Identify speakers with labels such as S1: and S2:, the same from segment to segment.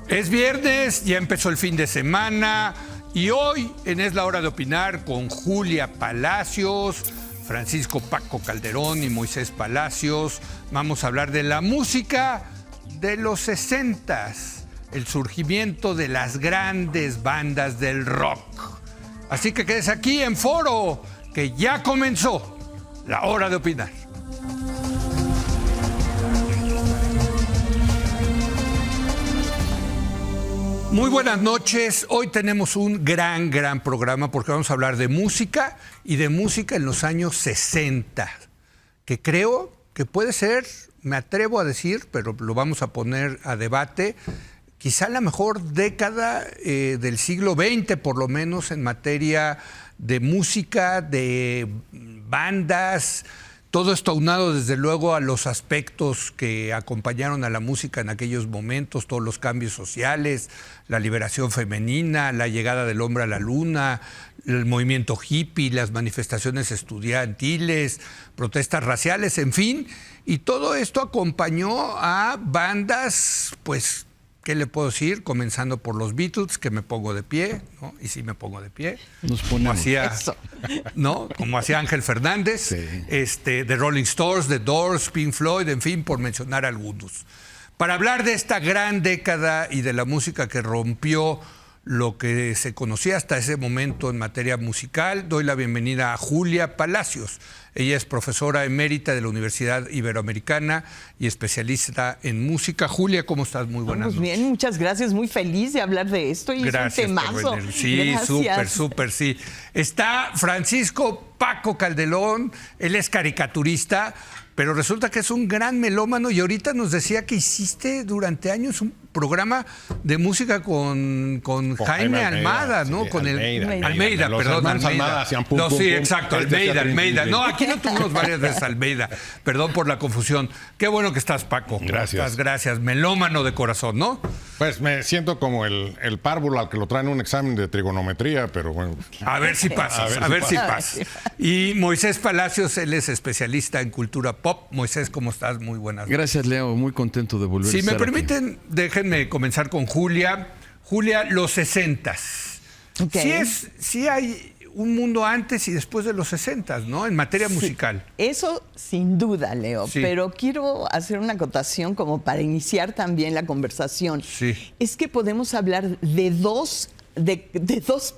S1: Es viernes, ya empezó el fin de semana y hoy en Es la Hora de Opinar con Julia Palacios, Francisco Paco Calderón y Moisés Palacios vamos a hablar de la música de los 60s, el surgimiento de las grandes bandas del rock. Así que quédese aquí en Foro, que ya comenzó la Hora de Opinar. Muy buenas noches. Hoy tenemos un gran programa porque vamos a hablar de música y de música en los años 60, que creo que puede ser, me atrevo a decir, pero lo vamos a poner a debate, quizá la mejor década del siglo XX, por lo menos en materia de música, de bandas. Todo esto aunado, desde luego, a los aspectos que acompañaron a la música en aquellos momentos, todos los cambios sociales, la liberación femenina, la llegada del hombre a la luna, el movimiento hippie, las manifestaciones estudiantiles, protestas raciales, en fin. Y todo esto acompañó a bandas, pues, ¿qué le puedo decir? Comenzando por los Beatles, que me pongo de pie, ¿no? Y sí me pongo de pie.
S2: Nos ponemos.
S1: ¿No? Como hacía Ángel Fernández,
S2: sí.
S1: De Rolling Stones, The Doors, Pink Floyd, en fin, por mencionar algunos. Para hablar de esta gran década y de la música que rompió lo que se conocía hasta ese momento en materia musical, doy la bienvenida a Julia Palacios. Ella es profesora emérita de la Universidad Iberoamericana y especialista en música. Julia, ¿cómo estás? Muy buenas noches.
S3: Bien, muchas gracias. Muy feliz de hablar de esto. Y
S1: gracias,
S3: es un temazo.
S1: Sí, súper, sí. Está Francisco Paco Calderón, él es caricaturista, pero resulta que es un gran melómano y ahorita nos decía que hiciste durante años un programa de música con Jaime Almada, ¿no?
S2: Sí,
S1: con Almeida,
S2: los
S1: perdón,
S2: hermanos
S1: Almeida.
S2: Almada hacían pum,
S1: No,
S2: pum,
S1: sí,
S2: pum.
S1: exacto, Almeida. No, aquí no tuvimos varias veces Almeida. Perdón por la confusión. Qué bueno que estás, Paco.
S2: Gracias.
S1: Gracias. Melómano de corazón, ¿no?
S2: Pues me siento como el párvulo al que lo traen un examen de trigonometría, pero bueno.
S1: A ver si pasas, a ver si pasas. Y Moisés Palacios, él es especialista en cultura pop. Moisés, ¿cómo estás? Muy buenas noches.
S4: Gracias, Leo. Muy contento de volver a
S1: Si
S4: estar
S1: me permiten, déjenme comenzar con Julia. Julia, los 60s.
S3: Okay.
S1: Sí hay un mundo antes y después de los 60s, ¿no? En materia musical.
S3: Eso sin duda, Leo.
S1: Sí.
S3: Pero quiero hacer una acotación como para iniciar también la conversación.
S1: Sí.
S3: Es que podemos hablar de dos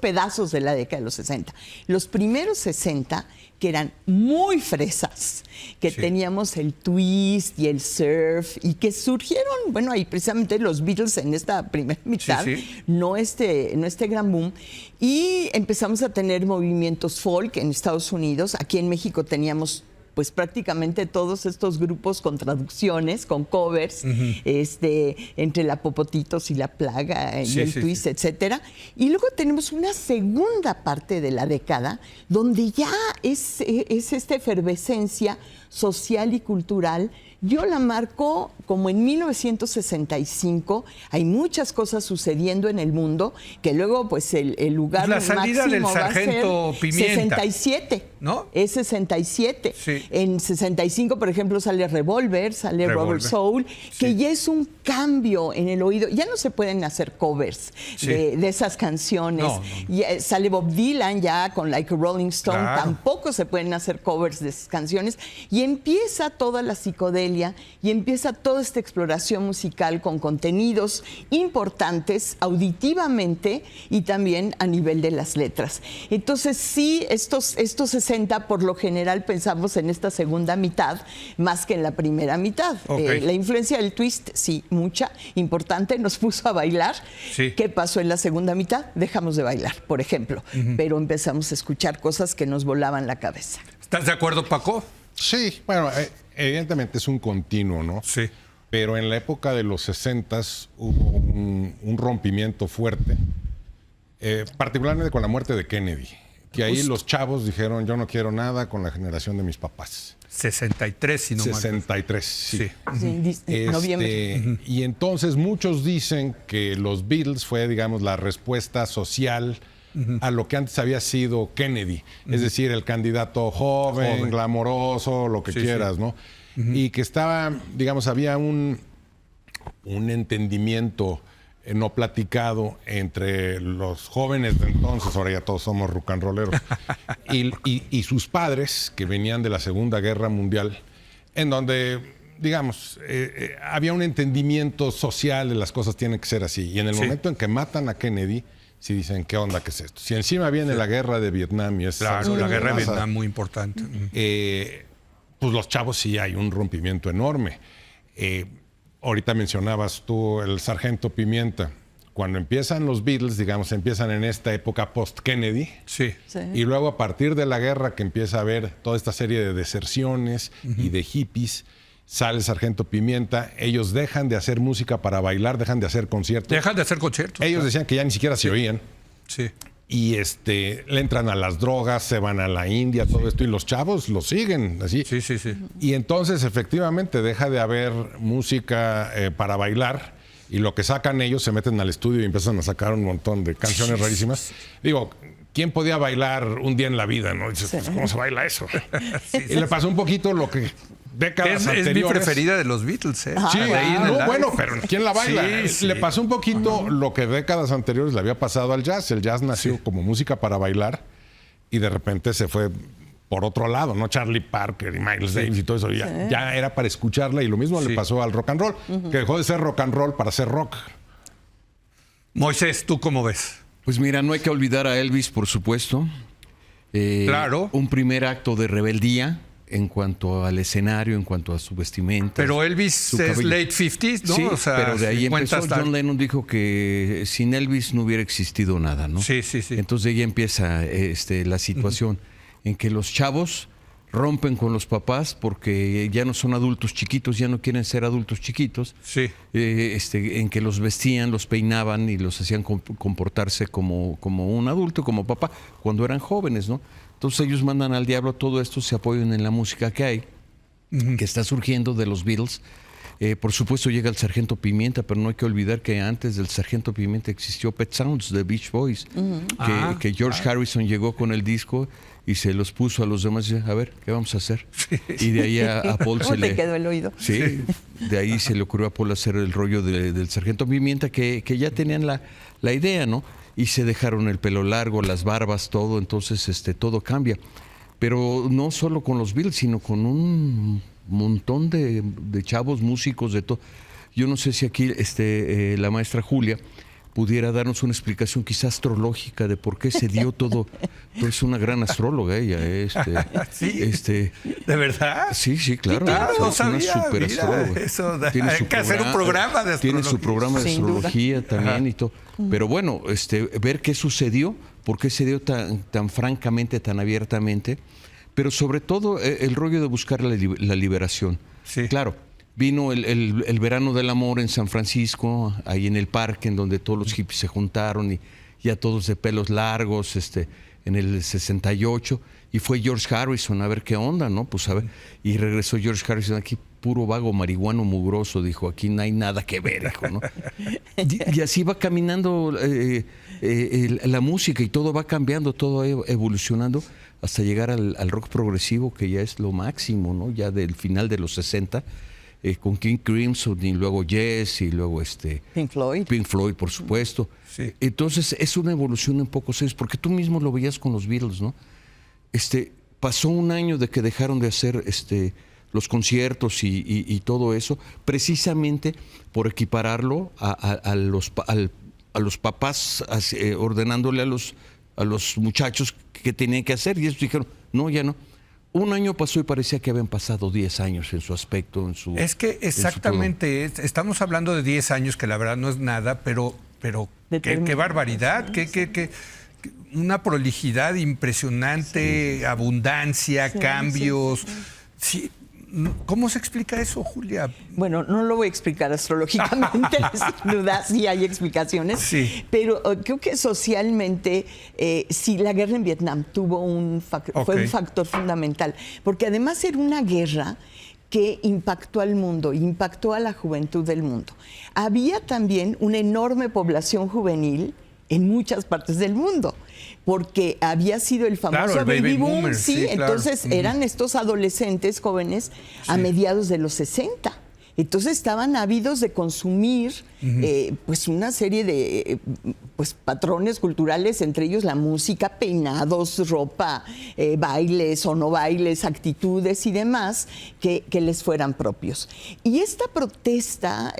S3: pedazos de la década de los 60. Los primeros 60, que eran muy fresas, que teníamos el twist y el surf, y que surgieron, bueno, ahí precisamente los Beatles en esta primera mitad, no este gran boom, y empezamos a tener movimientos folk en Estados Unidos. Aquí en México teníamos pues prácticamente todos estos grupos con traducciones, con covers, entre la Popotitos y la Plaga y el Twist, etcétera. Y luego tenemos una segunda parte de la década donde ya es esta efervescencia social y cultural. Yo la marco como en 1965. Hay muchas cosas sucediendo en el mundo que luego, pues, el lugar
S1: la salida
S3: máximo
S1: del Sargento
S3: va a ser
S1: Pimienta.
S3: 67,
S1: ¿no?
S3: Es 67.
S1: Sí.
S3: En 65, por ejemplo, sale Revolver, sale Rubber Soul, que ya es un cambio en el oído. Ya no se pueden hacer covers de esas canciones.
S1: No.
S3: Ya, sale Bob Dylan ya con Like a Rolling Stone.
S1: Claro.
S3: Tampoco se pueden hacer covers de esas canciones. Y empieza toda la psicodelia y empieza toda esta exploración musical con contenidos importantes auditivamente y también a nivel de las letras. Entonces, sí, estos 60 por lo general pensamos en esta segunda mitad más que en la primera mitad.
S1: Okay.
S3: La influencia del twist, sí, mucha, importante, nos puso a bailar.
S1: Sí.
S3: ¿Qué pasó en la segunda mitad? Dejamos de bailar, por ejemplo, pero empezamos a escuchar cosas que nos volaban la cabeza.
S1: ¿Estás de acuerdo, Paco?
S2: Sí, bueno, evidentemente es un continuo, ¿no?
S1: Sí.
S2: Pero en la época de los 60s hubo un rompimiento fuerte, particularmente con la muerte de Kennedy. Que ahí los chavos dijeron, yo no quiero nada con la generación de mis papás.
S1: 63, si no mal.
S2: 63, sí.
S3: Noviembre.
S2: Y entonces muchos dicen que los Beatles fue, digamos, la respuesta social a lo que antes había sido Kennedy. Es decir, el candidato joven, glamoroso, lo que quieras, ¿no? Y que estaba, digamos, había un entendimiento no platicado entre los jóvenes de entonces, ahora ya todos somos rock and rolleros, y sus padres, que venían de la Segunda Guerra Mundial, en donde, digamos, había un entendimiento social de las cosas tienen que ser así. Y en el momento en que matan a Kennedy, sí dicen, ¿qué onda? ¿Qué es esto? Si encima viene la guerra de Vietnam y es...
S1: Claro, la guerra de Vietnam muy importante.
S2: Pues los chavos sí hay un rompimiento enorme. Ahorita mencionabas tú el Sargento Pimienta. Cuando empiezan los Beatles, digamos, empiezan en esta época post-Kennedy.
S1: Sí.
S2: Y luego a partir de la guerra que empieza a haber toda esta serie de deserciones y de hippies, sale el Sargento Pimienta. Ellos dejan de hacer música para bailar, dejan de hacer conciertos.
S1: Dejan de hacer conciertos.
S2: Ellos decían que ya ni siquiera se oían.
S1: Sí.
S2: Y le entran a las drogas, se van a la India, todo esto, y los chavos lo siguen así.
S1: Sí.
S2: Y entonces efectivamente deja de haber música para bailar, y lo que sacan ellos se meten al estudio y empiezan a sacar un montón de canciones rarísimas. Digo, ¿quién podía bailar un día en la vida? ¿No? Dices, pues, ¿cómo se baila eso? Y le pasó un poquito lo que décadas anteriores.
S1: Es mi preferida de los Beatles, ¿eh?
S2: Sí, bueno, pero ¿quién la baila?
S1: Sí.
S2: Le pasó un poquito lo que décadas anteriores le había pasado al jazz. El jazz nació como música para bailar y de repente se fue por otro lado, ¿no? Charlie Parker y Miles Davis y todo eso. Ya era para escucharla, y lo mismo le pasó al rock and roll, que dejó de ser rock and roll para ser rock.
S1: Moisés, ¿tú cómo ves?
S4: Pues mira, no hay que olvidar a Elvis, por supuesto.
S1: Claro.
S4: Un primer acto de rebeldía en cuanto al escenario, en cuanto a su vestimenta.
S1: Pero Elvis es late 50s, ¿no?
S4: Sí,
S1: o sea,
S4: pero de ahí empezó.
S1: hasta...
S4: John Lennon dijo que sin Elvis no hubiera existido nada, ¿no?
S1: Sí.
S4: Entonces de ahí empieza la situación en que los chavos rompen con los papás porque ya no son adultos chiquitos, ya no quieren ser adultos chiquitos.
S1: Sí.
S4: En que los vestían, los peinaban y los hacían comportarse como un adulto, como papá, cuando eran jóvenes, ¿no? Entonces ellos mandan al diablo todo esto, se apoyan en la música que hay, que está surgiendo de los Beatles. Por supuesto llega el Sargento Pimienta, pero no hay que olvidar que antes del Sargento Pimienta existió Pet Sounds de Beach Boys, que George Harrison llegó con el disco y se los puso a los demás y dice, a ver, ¿qué vamos a hacer? Y de ahí a Paul
S3: ¿Cómo te quedó el oído?
S4: Sí, de ahí se le ocurrió a Paul hacer el rollo del Sargento Pimienta, que ya tenían la idea, ¿no? Y se dejaron el pelo largo, las barbas, todo, entonces todo cambia. Pero no solo con los Beatles, sino con un montón de chavos músicos de todo. Yo no sé si aquí la maestra Julia pudiera darnos una explicación quizás astrológica de por qué se dio todo. Es una gran astróloga ella.
S1: ¿Sí? ¿De verdad?
S4: Sí, claro.
S1: No
S4: es una
S1: sabía,
S4: super astróloga.
S1: Hay que hacer un programa de astrología.
S4: Tiene su programa de astrología también y todo. Pero bueno, ver qué sucedió, por qué se dio tan francamente, tan abiertamente, pero sobre todo el rollo de buscar la liberación. Sí. Claro, vino el verano del amor en San Francisco, ahí en el parque, en donde todos los hippies se juntaron y ya todos de pelos largos, en el 68, y fue George Harrison a ver qué onda, ¿no? Pues a ver, y regresó George Harrison aquí, puro vago marihuano mugroso, dijo, aquí no hay nada que ver, hijo, ¿no? Y así va caminando la música y todo va cambiando, todo va evolucionando hasta llegar al rock progresivo, que ya es lo máximo, ¿no? Ya del final de los 60, con King Crimson y luego Yes y luego Pink Floyd, por supuesto. Sí. Entonces es una evolución en pocos años, porque tú mismo lo veías con los Beatles, ¿no? Pasó un año de que dejaron de hacer los conciertos y todo eso, precisamente por equipararlo a los papás, ordenándole a los muchachos que tenían que hacer, y ellos dijeron, no, ya no. Un año pasó y parecía que habían pasado 10 años en su aspecto, en su...
S1: Es que exactamente, estamos hablando de 10 años, que la verdad no es nada, pero qué barbaridad, qué una prolijidad impresionante, abundancia, cambios. Sí. ¿Cómo se explica eso, Julia?
S3: Bueno, no lo voy a explicar astrológicamente, sin duda sí hay explicaciones,
S1: sí.
S3: Pero creo que socialmente sí, la guerra en Vietnam fue un factor fundamental, porque además era una guerra que impactó al mundo, impactó a la juventud del mundo. Había también una enorme población juvenil en muchas partes del mundo, porque había sido el famoso baby boom, sí, entonces eran estos adolescentes jóvenes a mediados de los 60. Entonces estaban ávidos de consumir pues una serie de pues patrones culturales, entre ellos la música, peinados, ropa, bailes o no bailes, actitudes y demás que les fueran propios. Y esta protesta,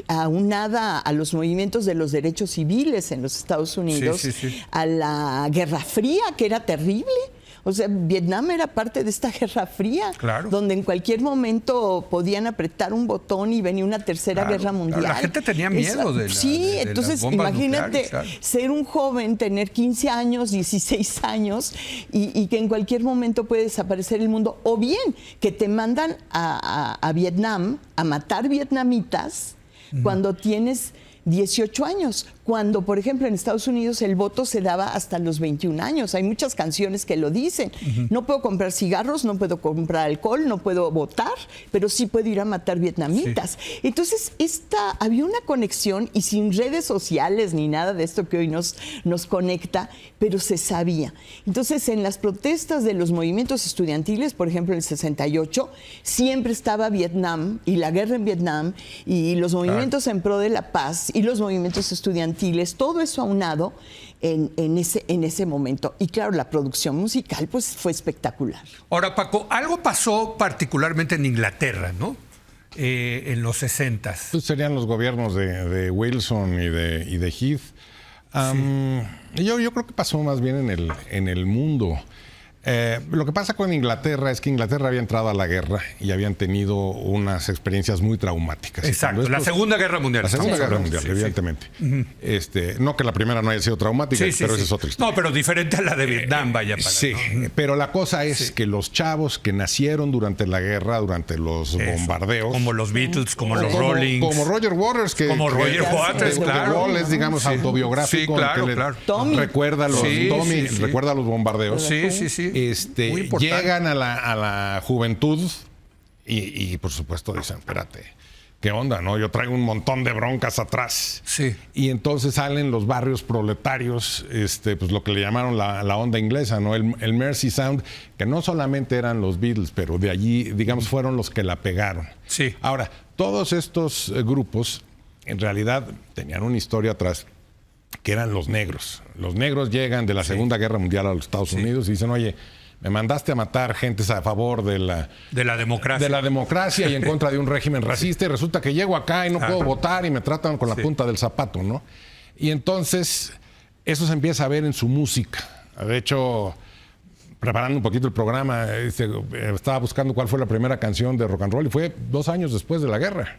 S3: aunada a los movimientos de los derechos civiles en los Estados Unidos, a la Guerra Fría, que era terrible. O sea, Vietnam era parte de esta Guerra Fría, donde en cualquier momento podían apretar un botón y venía una tercera guerra mundial.
S1: La gente tenía miedo de
S3: entonces
S1: las bombas
S3: imagínate ser un joven, tener 15 años, 16 años y que en cualquier momento puede desaparecer el mundo. O bien que te mandan a Vietnam a matar vietnamitas cuando tienes 18 años, cuando, por ejemplo, en Estados Unidos el voto se daba hasta los 21 años. Hay muchas canciones que lo dicen. No puedo comprar cigarros, no puedo comprar alcohol, no puedo votar, pero sí puedo ir a matar vietnamitas. Entonces, había una conexión y sin redes sociales ni nada de esto que hoy nos conecta, pero se sabía. Entonces, en las protestas de los movimientos estudiantiles, por ejemplo, en el 68, siempre estaba Vietnam y la guerra en Vietnam y los movimientos en pro de la paz y los movimientos estudiantiles, todo eso aunado en ese momento. Y claro, la producción musical pues fue espectacular.
S1: Ahora, Paco, algo pasó particularmente en Inglaterra, ¿no? En los 60s.
S2: Pues serían los gobiernos de Wilson y de Heath. Yo creo que pasó más bien en el mundo. Lo que pasa con Inglaterra es que Inglaterra había entrado a la guerra y habían tenido unas experiencias muy traumáticas.
S1: Exacto, la Segunda Guerra Mundial.
S2: La Segunda Guerra Mundial, evidentemente. No que la primera no haya sido traumática, pero esa es otra historia.
S1: No, pero diferente a la de Vietnam, vaya para.
S2: Sí, ¿no? Pero la cosa es que los chavos que nacieron durante la guerra, durante los bombardeos...
S1: Como los Beatles, como los Rollings...
S2: Como Roger Waters,
S1: como Roger Waters, claro.
S2: Es, digamos, autobiográfico.
S1: Sí, claro,
S2: Tommy. Recuerda los bombardeos.
S1: Sí.
S2: Llegan a la juventud y por supuesto dicen, espérate, ¿qué onda? ¿No? Yo traigo un montón de broncas atrás.
S1: Sí.
S2: Y entonces salen los barrios proletarios, pues lo que le llamaron la onda inglesa, ¿no? El Mersey Sound, que no solamente eran los Beatles, pero de allí, digamos, fueron los que la pegaron.
S1: Sí.
S2: Ahora, todos estos grupos en realidad tenían una historia atrás, que eran los negros. Los negros llegan de la Segunda Guerra Mundial a los Estados Unidos y dicen, oye, me mandaste a matar gentes a favor de la
S1: democracia.
S2: De la democracia y en contra de un régimen racista, y resulta que llego acá y no puedo votar y me tratan con la punta del zapato, ¿no? Y entonces eso se empieza a ver en su música. De hecho, preparando un poquito el programa, estaba buscando cuál fue la primera canción de rock and roll y fue 2 años después de la guerra.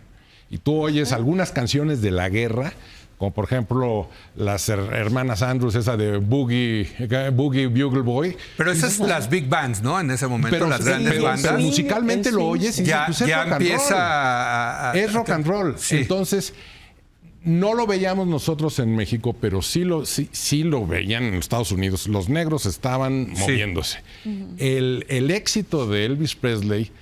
S2: Y tú oyes algunas canciones de la guerra, como por ejemplo las hermanas Andrews, esa de Boogie Bugle Boy.
S1: Pero esas son las big bands, ¿no? En ese momento, las grandes bandas.
S2: Pero musicalmente lo oyes y
S1: ya,
S2: pues es
S1: ya
S2: rock and
S1: empieza
S2: roll. Es rock and roll.
S1: Sí.
S2: Entonces, no lo veíamos nosotros en México, pero sí lo veían en los Estados Unidos. Los negros estaban moviéndose. El éxito de Elvis Presley...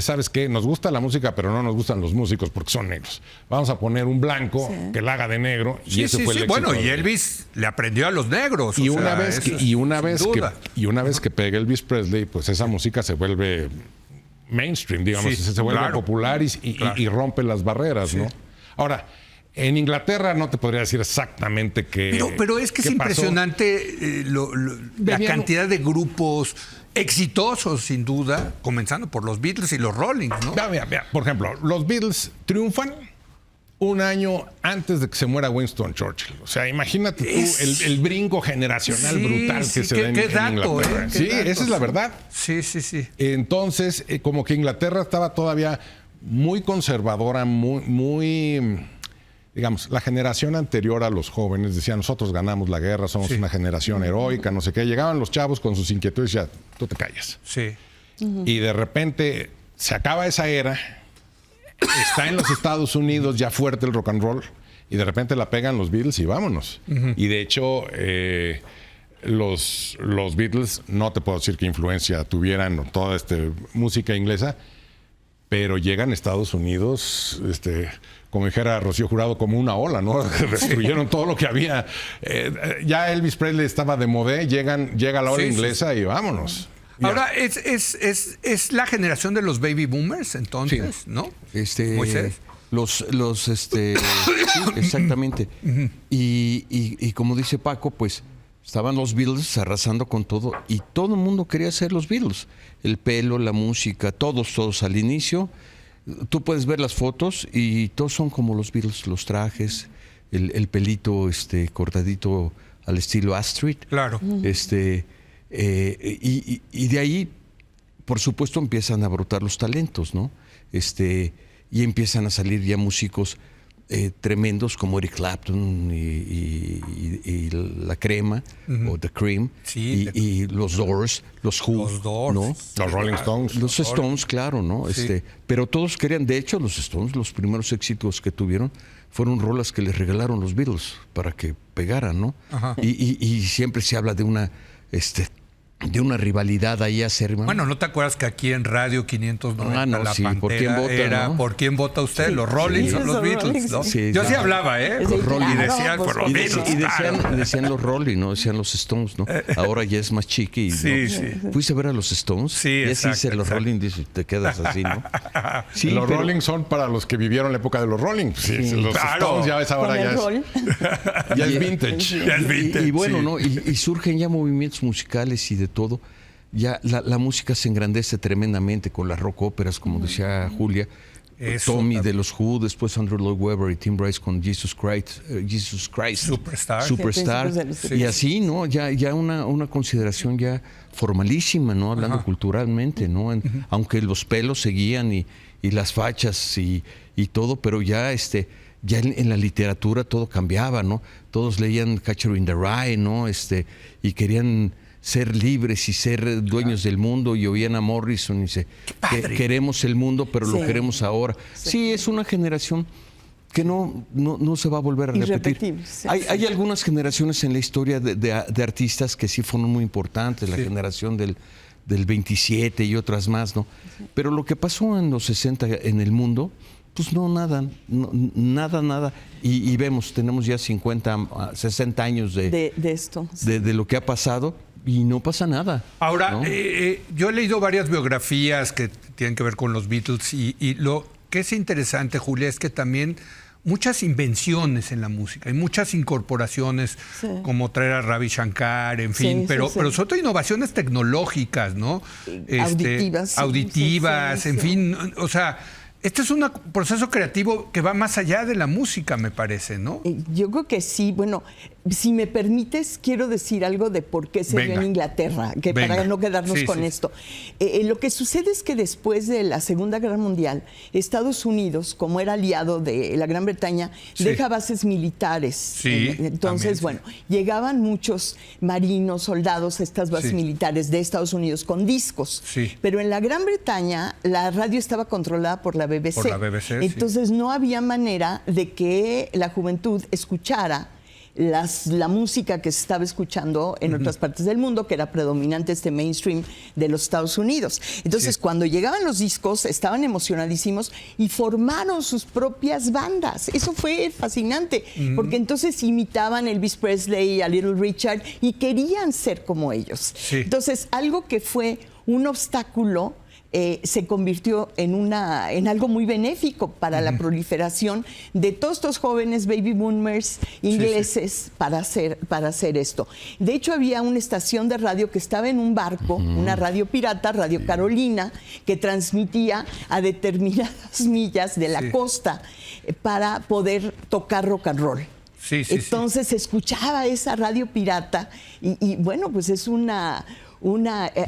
S2: ¿sabes qué? Nos gusta la música, pero no nos gustan los músicos porque son negros. Vamos a poner un blanco que la haga de negro y ese fue el éxito.
S1: Bueno, y Elvis le aprendió a los negros.
S2: Y una vez que pega Elvis Presley, pues esa música se vuelve mainstream, digamos, se vuelve popular y rompe las barreras, ¿no? Ahora, en Inglaterra no te podría decir exactamente qué.
S1: Pero es que es impresionante la cantidad de grupos exitosos, sin duda, comenzando por los Beatles y los Rollings, ¿no?
S2: Vea, por ejemplo, los Beatles triunfan un año antes de que se muera Winston Churchill. O sea, imagínate tú el brinco generacional brutal que se da en Inglaterra. Esa es la verdad.
S1: Sí.
S2: Entonces, como que Inglaterra estaba todavía muy conservadora, muy digamos, la generación anterior a los jóvenes decía, nosotros ganamos la guerra, somos una generación heroica, no sé qué. Llegaban los chavos con sus inquietudes y ya, tú te callas.
S1: Sí.
S2: Y de repente se acaba esa era, está en los Estados Unidos ya fuerte el rock and roll, y de repente la pegan los Beatles y vámonos. Y de hecho, los Beatles, no te puedo decir qué influencia tuvieran toda esta música inglesa, pero llegan a Estados Unidos, como dijera Rocío Jurado, como una ola, ¿no? Destruyeron todo lo que había. Ya Elvis Presley estaba de moda, llega la ola inglesa y vámonos.
S1: Ahora, es la generación de los baby boomers, entonces,
S4: Sí.
S1: ¿no?
S4: Moisés. Sí, exactamente. Y como dice Paco, pues estaban los Beatles arrasando con todo y todo el mundo quería ser los Beatles. El pelo, la música, todos al inicio. Tú puedes ver las fotos y todos son como los Beatles, los trajes, el pelito cortadito al estilo Astrid.
S1: Claro.
S4: Y de ahí, por supuesto, empiezan a brotar los talentos, ¿no? Y empiezan a salir ya músicos tremendos como Eric Clapton y La Crema o The Cream
S1: Sí,
S4: y los Doors, los Who,
S1: Los Doors.
S4: ¿no?
S2: Los Rolling Stones.
S4: Los Stones, claro, ¿no?
S1: Sí.
S4: Pero todos querían, de hecho, los Stones, los primeros éxitos que tuvieron fueron rolas que les regalaron los Beatles para que pegaran, ¿no?
S1: Ajá.
S4: Y siempre se habla de una rivalidad ahí acérrima.
S1: Bueno, ¿no te acuerdas que aquí en Radio 590
S4: no,
S1: la
S4: sí,
S1: Pantera
S4: ¿por quién vota,
S1: era
S4: no?
S1: ¿por quién vota usted? ¿Los Rollins
S3: Sí,
S1: o los
S3: los
S1: Beatles?
S3: Rollins,
S1: ¿no?
S4: sí.
S1: Yo sí
S4: Sí,
S1: hablaba, ¿eh?
S3: Sí,
S1: Y
S3: claro,
S1: decían
S3: por
S1: por los
S3: supuesto.
S1: Beatles.
S4: Y decían los Rolling, ¿no? Decían los Stones, ¿no? Ahora ya es más chiqui.
S1: Sí,
S4: ¿no?
S1: sí.
S4: ¿Fuiste a ver a los Stones?
S1: Sí,
S4: ya
S1: exacto,
S4: sí, los
S1: exacto.
S4: Rolling, dice, te quedas así, ¿no? Sí,
S2: los
S4: pero-
S2: Rolling son para los que vivieron la época de los Rolling. Sí, los
S1: Claro.
S2: Stones ya ves
S3: Con
S2: ahora
S3: el
S2: ya
S3: rol.
S2: ya es vintage.
S1: Ya es vintage,
S4: y bueno,
S1: sí.
S4: ¿no? Y surgen ya movimientos musicales y de todo. Ya la música se engrandece tremendamente con las rock óperas, como decía Julia.
S1: Eso
S4: Tommy
S1: también.
S4: de los Who, después Andrew Lloyd Webber y Tim Rice con Jesus Christ.
S1: Superstar.
S4: Superstar.
S3: Sí, principios de los
S4: Y así, ¿no? Ya una consideración ya formalísima, ¿no? Hablando
S1: Ajá.
S4: culturalmente, ¿no? Aunque los pelos seguían y las fachas y todo, pero ya ya en la literatura todo cambiaba, ¿no? Todos leían Catcher in the Rye, ¿no? Y querían ser libres y ser dueños del mundo y oían a Morrison y dice, queremos el mundo, pero lo
S3: Sí.
S4: queremos ahora. Sí, es una generación que no se va a volver a repetir.
S3: Irrepetible, sí.
S4: Hay algunas generaciones en la historia de artistas que sí fueron muy importantes, la
S1: Sí.
S4: generación del 27 y otras más, ¿no? Pero lo que pasó en los 60 en el mundo, pues nada. Y vemos, tenemos ya 60 años
S3: De esto.
S4: de lo que ha pasado y no pasa nada.
S1: Ahora,
S4: ¿no?
S1: yo he leído varias biografías que tienen que ver con los Beatles y lo que es interesante, Julia, es que también muchas invenciones en la música y muchas incorporaciones,
S3: Sí.
S1: como traer a Ravi Shankar, en fin,
S3: Sí,
S1: pero
S3: sí.
S1: sobre todo innovaciones tecnológicas, ¿no?
S3: Auditivas, sí,
S1: auditivas,
S3: sí,
S1: en
S3: sí.
S1: fin, o sea, este es un proceso creativo que va más allá de la música, me parece, ¿no?
S3: Yo creo que sí. Bueno, si me permites, quiero decir algo de por qué se dio
S1: Venga.
S3: en Inglaterra, que
S1: Venga.
S3: para no quedarnos
S1: Sí,
S3: con
S1: sí.
S3: esto. Lo que sucede es que después de la Segunda Guerra Mundial, Estados Unidos, como era aliado de la Gran Bretaña,
S1: Sí.
S3: deja bases militares.
S1: Sí,
S3: Entonces,
S1: también,
S3: bueno, llegaban muchos marinos, soldados a estas bases
S1: Sí.
S3: militares de Estados Unidos con discos.
S1: Sí.
S3: Pero en la Gran Bretaña, la radio estaba controlada por la BBC.
S1: Por la BBC, sí.
S3: Entonces, no había manera de que la juventud escuchara la música que se estaba escuchando en otras partes del mundo, que era predominante mainstream de los Estados Unidos. Entonces,
S1: Sí.
S3: cuando llegaban los discos, estaban emocionadísimos y formaron sus propias bandas. Eso fue fascinante, porque entonces imitaban a Elvis Presley, a Little Richard, y querían ser como ellos.
S1: Sí.
S3: Entonces, algo que fue un obstáculo se convirtió en algo muy benéfico para la proliferación de todos estos jóvenes baby boomers ingleses para hacer esto. De hecho, había una estación de radio que estaba en un barco, una radio pirata, Radio Carolina, que transmitía a determinadas millas de la
S1: Sí.
S3: costa para poder tocar rock and roll.
S1: Sí, sí, sí.
S3: Entonces se escuchaba esa radio pirata y bueno, pues es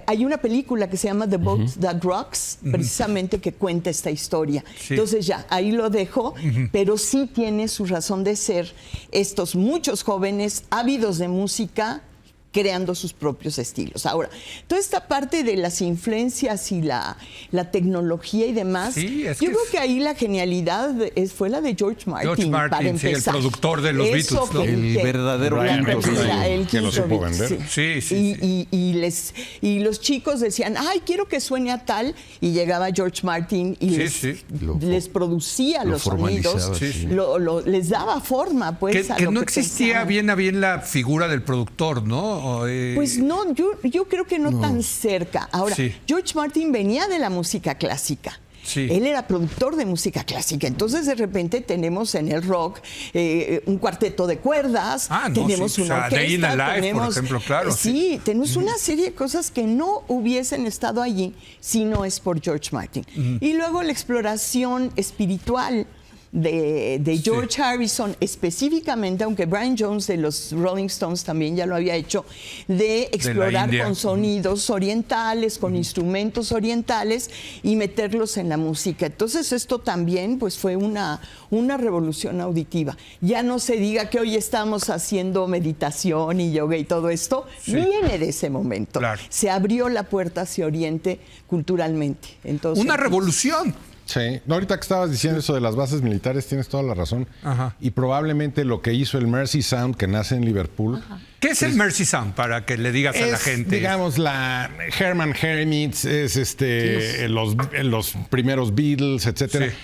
S3: hay una película que se llama The Boat That Rocks, precisamente que cuenta esta historia.
S1: Sí.
S3: Entonces ya, ahí lo dejo, pero sí tiene su razón de ser estos muchos jóvenes ávidos de música creando sus propios estilos. Ahora, toda esta parte de las influencias y la tecnología y demás,
S1: Sí, es
S3: yo
S1: que
S3: creo
S1: es-
S3: que ahí la genialidad fue la de George Martin,
S1: George Martin,
S3: para
S1: sí, el
S3: empezar.
S1: productor de los
S3: Eso
S1: Beatles, ¿no?
S4: El verdadero
S2: Brian
S4: quinto
S2: Epstein,
S4: beat.
S3: el
S2: que lo
S3: quinto
S2: supo
S3: beat,
S2: vender.
S1: Sí, sí,
S3: y los chicos decían, ay, quiero que suene a tal, y llegaba George Martin y
S1: Sí, sí.
S3: les producía
S4: Lo
S3: los sonidos,
S4: formalizaba, sí.
S3: les daba forma, pues,
S1: Que
S3: a lo
S1: no existía
S3: pensaban.
S1: bien a bien la figura del productor, ¿no?
S3: Pues no, yo creo que no tan cerca. Ahora,
S1: Sí.
S3: George Martin venía de la música clásica.
S1: Sí.
S3: Él era productor de música clásica. Entonces, de repente, tenemos en el rock un cuarteto de cuerdas, tenemos
S1: sí,
S3: una
S1: o sea,
S3: orquesta,
S1: Day in the Life, por
S3: tenemos,
S1: ejemplo, claro,
S3: sí, tenemos una serie de cosas que no hubiesen estado allí si no es por George Martin. Y luego la exploración espiritual de George Harrison específicamente, aunque Brian Jones de los Rolling Stones también ya lo había hecho, de explorar
S1: India.
S3: con sonidos orientales, con instrumentos orientales y meterlos en la música. Entonces esto también pues fue una revolución auditiva. Ya no se diga que hoy estamos haciendo meditación y yoga y todo esto, viene de ese momento.
S1: Claro.
S3: Se abrió la puerta hacia Oriente culturalmente. Entonces,
S1: Una revolución.
S2: Sí, no, ahorita que estabas diciendo eso de las bases militares, tienes toda la razón.
S1: Ajá.
S2: Y probablemente lo que hizo el Mersey Sound, que nace en Liverpool,
S1: ¿Qué es el Mersey Sound? Para que le digas a la gente.
S2: digamos, la Herman Hermits, es los primeros Beatles, etcétera.
S1: Sí.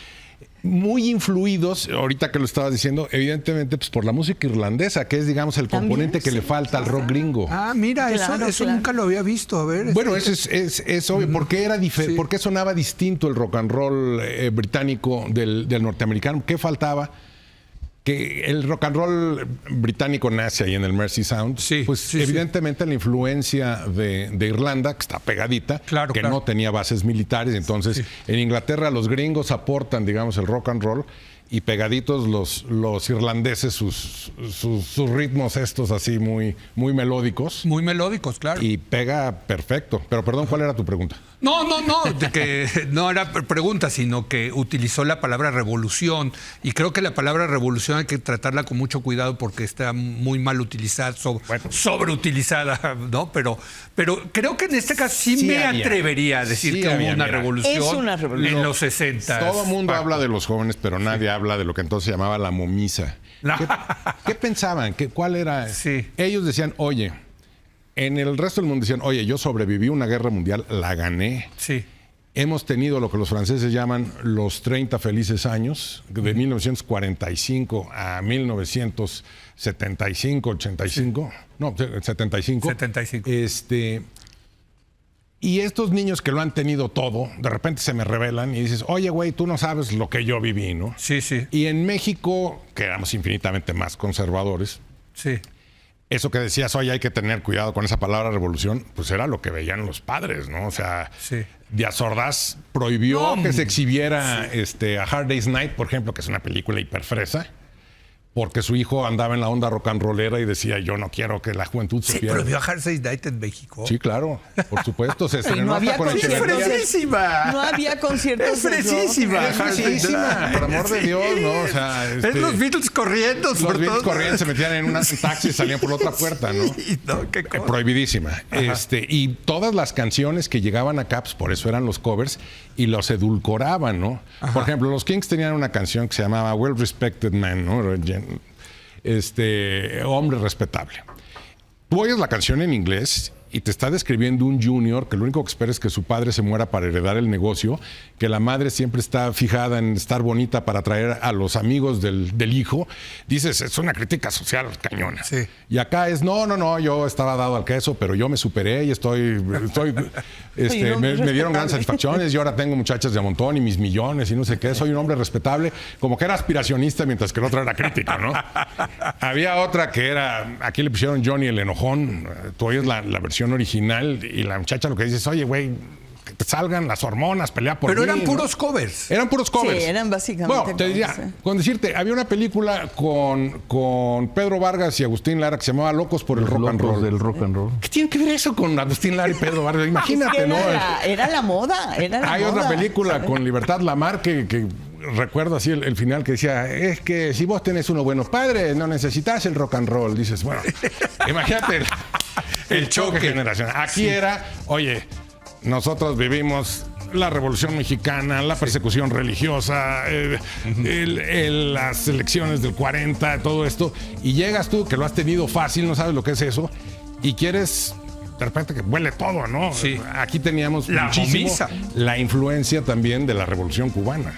S2: Muy influidos, ahorita que lo estabas diciendo, evidentemente pues, por la música irlandesa, que es, digamos, el
S3: También,
S2: componente que
S3: sí.
S2: le falta al rock gringo.
S1: Ah, mira,
S3: Claro,
S1: eso
S3: claro.
S1: nunca lo había visto. A ver.
S2: Bueno, eso es obvio. ¿Por qué,
S1: Sí.
S2: ¿Por qué sonaba distinto el rock and roll británico del norteamericano? ¿Qué faltaba? Que el rock and roll británico nace ahí en el Mersey Sound.
S1: Sí,
S2: Pues
S1: sí, sí.
S2: evidentemente la influencia de Irlanda, que está pegadita,
S1: Claro,
S2: que
S1: claro.
S2: no tenía bases militares. Entonces, en Inglaterra los gringos aportan, digamos, el rock and roll y pegaditos los irlandeses sus ritmos estos así muy melódicos.
S1: Muy melódicos, claro.
S2: Y pega perfecto. Pero perdón, ¿cuál era tu pregunta?
S1: No, de que no era pregunta, sino que utilizó la palabra revolución. Y creo que la palabra revolución hay que tratarla con mucho cuidado porque está muy mal utilizada, sobreutilizada, ¿no? Pero creo que en este caso sí me
S2: había.
S1: atrevería a decir
S2: Sí
S1: que
S2: había,
S1: hubo una
S2: mira.
S1: revolución,
S3: Es una revolución.
S1: en los 60.
S2: Todo el mundo habla de los jóvenes, pero nadie habla de lo que entonces se llamaba la momisa.
S1: No.
S2: ¿Qué pensaban? ¿Cuál era?
S1: Sí.
S2: Ellos decían, oye, en el resto del mundo decían, oye, yo sobreviví a una guerra mundial, la gané.
S1: Sí.
S2: Hemos tenido lo que los franceses llaman los 30 felices años, de 1945 a 1975, 85. No, 75.
S1: 75.
S2: Y estos niños que lo han tenido todo, de repente se me revelan y dices, oye, güey, tú no sabes lo que yo viví, ¿no?
S1: Sí, sí,
S2: Y en México, que éramos infinitamente más conservadores,
S1: sí.
S2: eso que decías, oye, hay que tener cuidado con esa palabra revolución, pues era lo que veían los padres, ¿no? O sea,
S1: Sí.
S2: Díaz Ordaz prohibió que se exhibiera a Hard Day's Night, por ejemplo, que es una película hiperfresa, porque su hijo andaba en la onda rock and rollera y decía, yo no quiero que la juventud se
S1: ¿Se
S2: pierda.
S1: prohibió Hard Day's Night en México?
S2: Sí, claro, por supuesto. Se
S3: y
S2: estrenó
S3: no
S2: hasta
S3: había
S2: con el
S3: conciertos.
S2: Echeverría.
S1: fresísima.
S3: No había conciertos.
S1: Es
S3: de rock.
S1: fresísima.
S2: Es fresísima, por amor de Dios, ¿no? O sea,
S1: Es los Beatles corriendo.
S2: los
S1: por
S2: Beatles
S1: todos
S2: corrían, se metían en un taxi y salían por la otra puerta, ¿no?
S1: Sí, no, qué cosa.
S2: Prohibidísima. Y todas las canciones que llegaban acá, pues por eso eran los covers, y los edulcoraban, ¿no? Por ejemplo, los Kings tenían una canción que se llamaba Well Respected Man, ¿no? Hombre respetable. Tú oyes la canción en inglés y te está describiendo un junior que lo único que espera es que su padre se muera para heredar el negocio, que la madre siempre está fijada en estar bonita para atraer a los amigos del hijo. Dices, es una crítica social cañona.
S1: Sí.
S2: Y acá es, no, yo estaba dado al queso, pero yo me superé y me dieron grandes satisfacciones y ahora tengo muchachas de a montón y mis millones y no sé qué, soy un hombre respetable, como que era aspiracionista mientras que el otro era crítico, ¿no? Había otra que era, aquí le pusieron Johnny el enojón, tú oyes la versión original y la muchacha lo que dice es, oye, güey, que te salgan las hormonas, pelea por
S1: Pero
S2: mí,
S1: eran
S2: ¿no?
S1: puros covers.
S2: Eran puros covers.
S3: Sí, eran básicamente
S2: Bueno, te diría,
S3: covers, sí.
S2: con decirte, había una película con Pedro Vargas y Agustín Lara que se llamaba Locos por el Rock and
S4: Locos
S2: Roll.
S4: del rock and roll.
S2: ¿Qué tiene que ver eso con Agustín Lara y Pedro Vargas? Imagínate,
S3: Es que
S2: ¿no?
S3: era la moda. Era la
S2: Hay
S3: moda.
S2: otra película con Libertad Lamar que recuerdo así el final que decía, es que si vos tenés unos buenos padres, no necesitas el rock and roll. Dices, bueno, imagínate el choque generacional. Aquí era, oye, nosotros vivimos la Revolución Mexicana, la persecución religiosa, las elecciones del 40, todo esto, y llegas tú, que lo has tenido fácil, no sabes lo que es eso, y quieres de repente que huele todo, ¿no?
S1: Sí.
S2: Aquí teníamos
S1: La
S2: muchísimo
S1: momisa.
S2: la influencia también de la Revolución Cubana.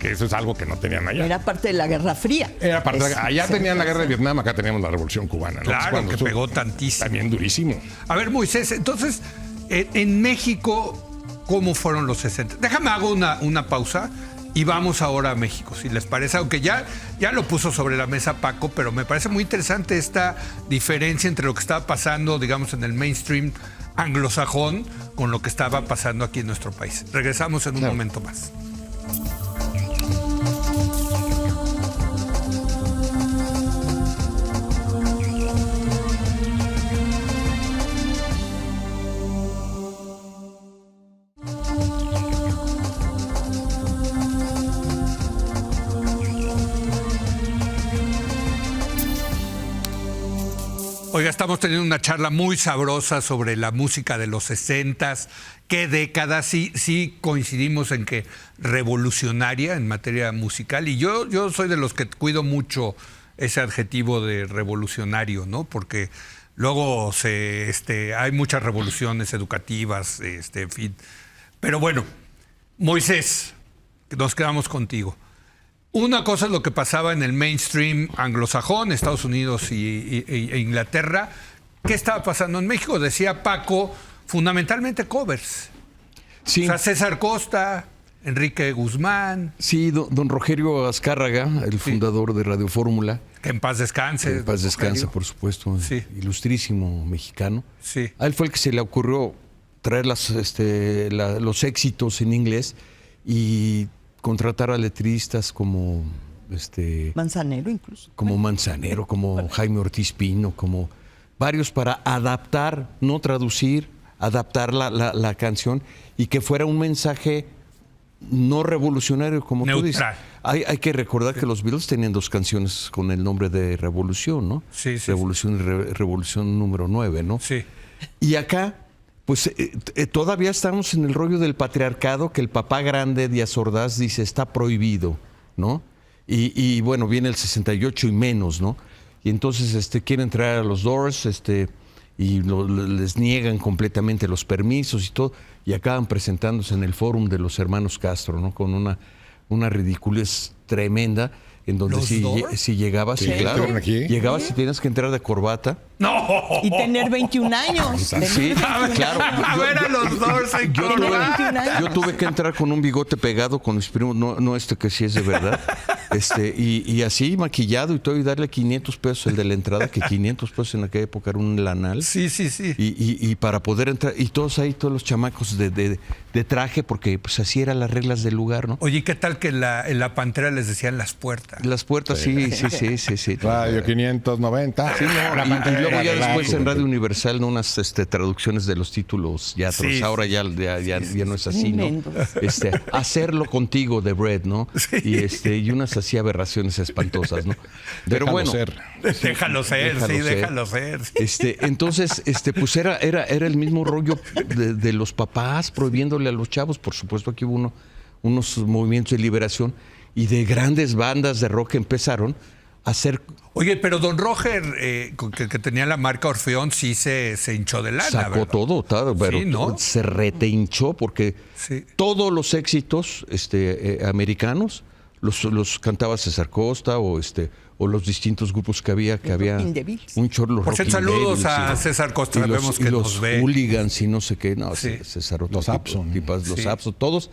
S2: que eso es algo que no tenían allá.
S3: Era parte de la Guerra Fría.
S2: Era parte allá tenían la guerra de Vietnam, acá teníamos la Revolución Cubana, ¿no?
S1: Claro,
S2: Cuando
S1: que
S2: estuvo
S1: pegó tantísimo.
S2: También durísimo.
S1: A ver, Moisés, entonces, en México, ¿cómo fueron los 60? Déjame hago una pausa y vamos ahora a México, si les parece. Aunque ya lo puso sobre la mesa Paco, pero me parece muy interesante esta diferencia entre lo que estaba pasando, digamos, en el mainstream anglosajón con lo que estaba pasando aquí en nuestro país. Regresamos en un momento más. Oiga, estamos teniendo una charla muy sabrosa sobre la música de los 60s. ¿Qué década? Sí coincidimos en que revolucionaria en materia musical. Y yo soy de los que cuido mucho ese adjetivo de revolucionario, ¿no? Porque luego hay muchas revoluciones educativas, en fin. Pero bueno, Moisés, nos quedamos contigo. Una cosa es lo que pasaba en el mainstream anglosajón, Estados Unidos e Inglaterra. ¿Qué estaba pasando en México? Decía Paco, fundamentalmente covers.
S4: Sí.
S1: O sea, César Costa, Enrique Guzmán.
S4: Sí, don Rogelio Azcárraga, el fundador de Radio Fórmula.
S1: Que en paz descanse.
S4: Que en paz descanse,
S1: Rogelio.
S4: por supuesto.
S1: Sí.
S4: Ilustrísimo mexicano.
S1: Sí.
S4: A él fue el que se le ocurrió traer los éxitos en inglés y contratar a letristas como
S3: Manzanero incluso.
S4: como Manzanero, como Jaime Ortiz Pino, como varios para adaptar, no traducir, adaptar la canción y que fuera un mensaje no revolucionario, como tú dices.
S1: Neutral.
S4: Hay que recordar que los Beatles tenían 2 canciones con el nombre de Revolución, ¿no?
S1: Sí, sí,
S4: Revolución y Revolución número 9, ¿no?
S1: Sí.
S4: Y acá, pues todavía estamos en el rollo del patriarcado, que el papá grande Díaz Ordaz dice está prohibido, ¿no? Y bueno, viene el 68 y menos, ¿no? Y entonces quieren traer a los Doors, y les niegan completamente los permisos y todo, y acaban presentándose en el Fórum de los Hermanos Castro, ¿no? Con una ridiculez tremenda, en donde
S1: ¿Los Doors?
S4: si llegabas,
S2: Sí,
S4: sí, claro,
S2: estaban aquí.
S4: llegabas y tenías que entrar de corbata.
S1: ¡No!
S3: Y tener 21 años.
S4: Sí, claro.
S1: A ver a los Doors en
S4: Yo
S1: corbata.
S3: 21 años.
S4: yo tuve que entrar con un bigote pegado con mis primos, no que sí es de verdad, y así maquillado y todo, y darle 500 pesos el de la entrada, que 500 pesos en aquella época era un lanal.
S1: Sí.
S4: Y para poder entrar, y todos los chamacos de traje, porque pues así eran las reglas del lugar, ¿no?
S1: Oye, ¿qué tal que en la Pantera les decían las puertas?
S4: Las puertas, sí.
S2: Radio 590.
S4: Sí, no,
S2: La
S4: y
S2: Pantera
S4: luego ya
S2: de la
S4: después en
S2: Juventud.
S4: Radio Universal, ¿no? Unas traducciones de los títulos ya
S1: Sí.
S4: ahora ya no es así, ¿no?
S3: Tremendos.
S4: Hacerlo contigo de Bread, ¿no? Y unas así aberraciones espantosas, ¿no? Pero
S2: Déjalo
S4: bueno,
S2: ser.
S1: Déjalo ser, sí, déjalo ser.
S4: entonces, pues era el mismo rollo de los papás prohibiéndole a los chavos. Por supuesto, aquí hubo unos movimientos de liberación y de grandes bandas de rock que empezaron a hacer.
S1: Oye, pero don Roger, que tenía la marca Orfeón, sí se hinchó de lana,
S4: Sacó
S1: ¿verdad?
S4: todo, pero
S1: Sí, ¿no?
S4: se retehinchó porque
S1: Sí.
S4: todos los éxitos americanos los cantaba César Costa o los distintos grupos que había
S3: Rockin' Devils.
S4: un chorro, los
S1: Por cierto,
S4: Rockin'
S1: saludos
S4: Devils,
S1: a
S4: sí.
S1: César Costa,
S4: Y
S1: vemos que
S4: los
S1: nos ve.
S4: hooligans y no sé qué, no,
S1: Sí.
S4: César, otro
S2: Los
S4: tipo,
S2: Abson.
S4: tipas, los
S1: Sí.
S4: Abson, todos,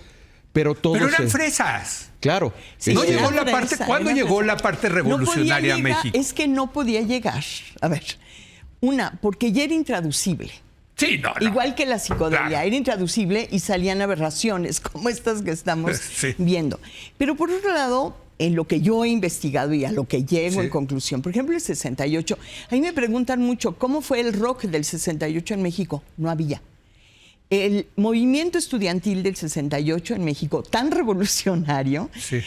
S4: pero todos
S1: Pero eran fresas.
S4: claro.
S3: Sí,
S1: ¿No
S3: era
S1: llegó la
S3: fresa,
S1: parte-
S3: era
S1: cuándo
S3: fresa.
S1: llegó la parte revolucionaria a
S3: No podía llegar,
S1: México?
S3: Es que no podía llegar. A ver, porque ya era intraducible.
S1: Sí, no.
S3: Igual que la psicodelia,
S1: Claro.
S3: era intraducible y salían aberraciones como estas que estamos
S1: Sí.
S3: viendo. Pero por otro lado, en lo que yo he investigado y a lo que llego
S1: Sí.
S3: en conclusión, por ejemplo, el 68, a mí me preguntan mucho, ¿cómo fue el rock del 68 en México? No había. El movimiento estudiantil del 68 en México, tan revolucionario,
S1: Sí.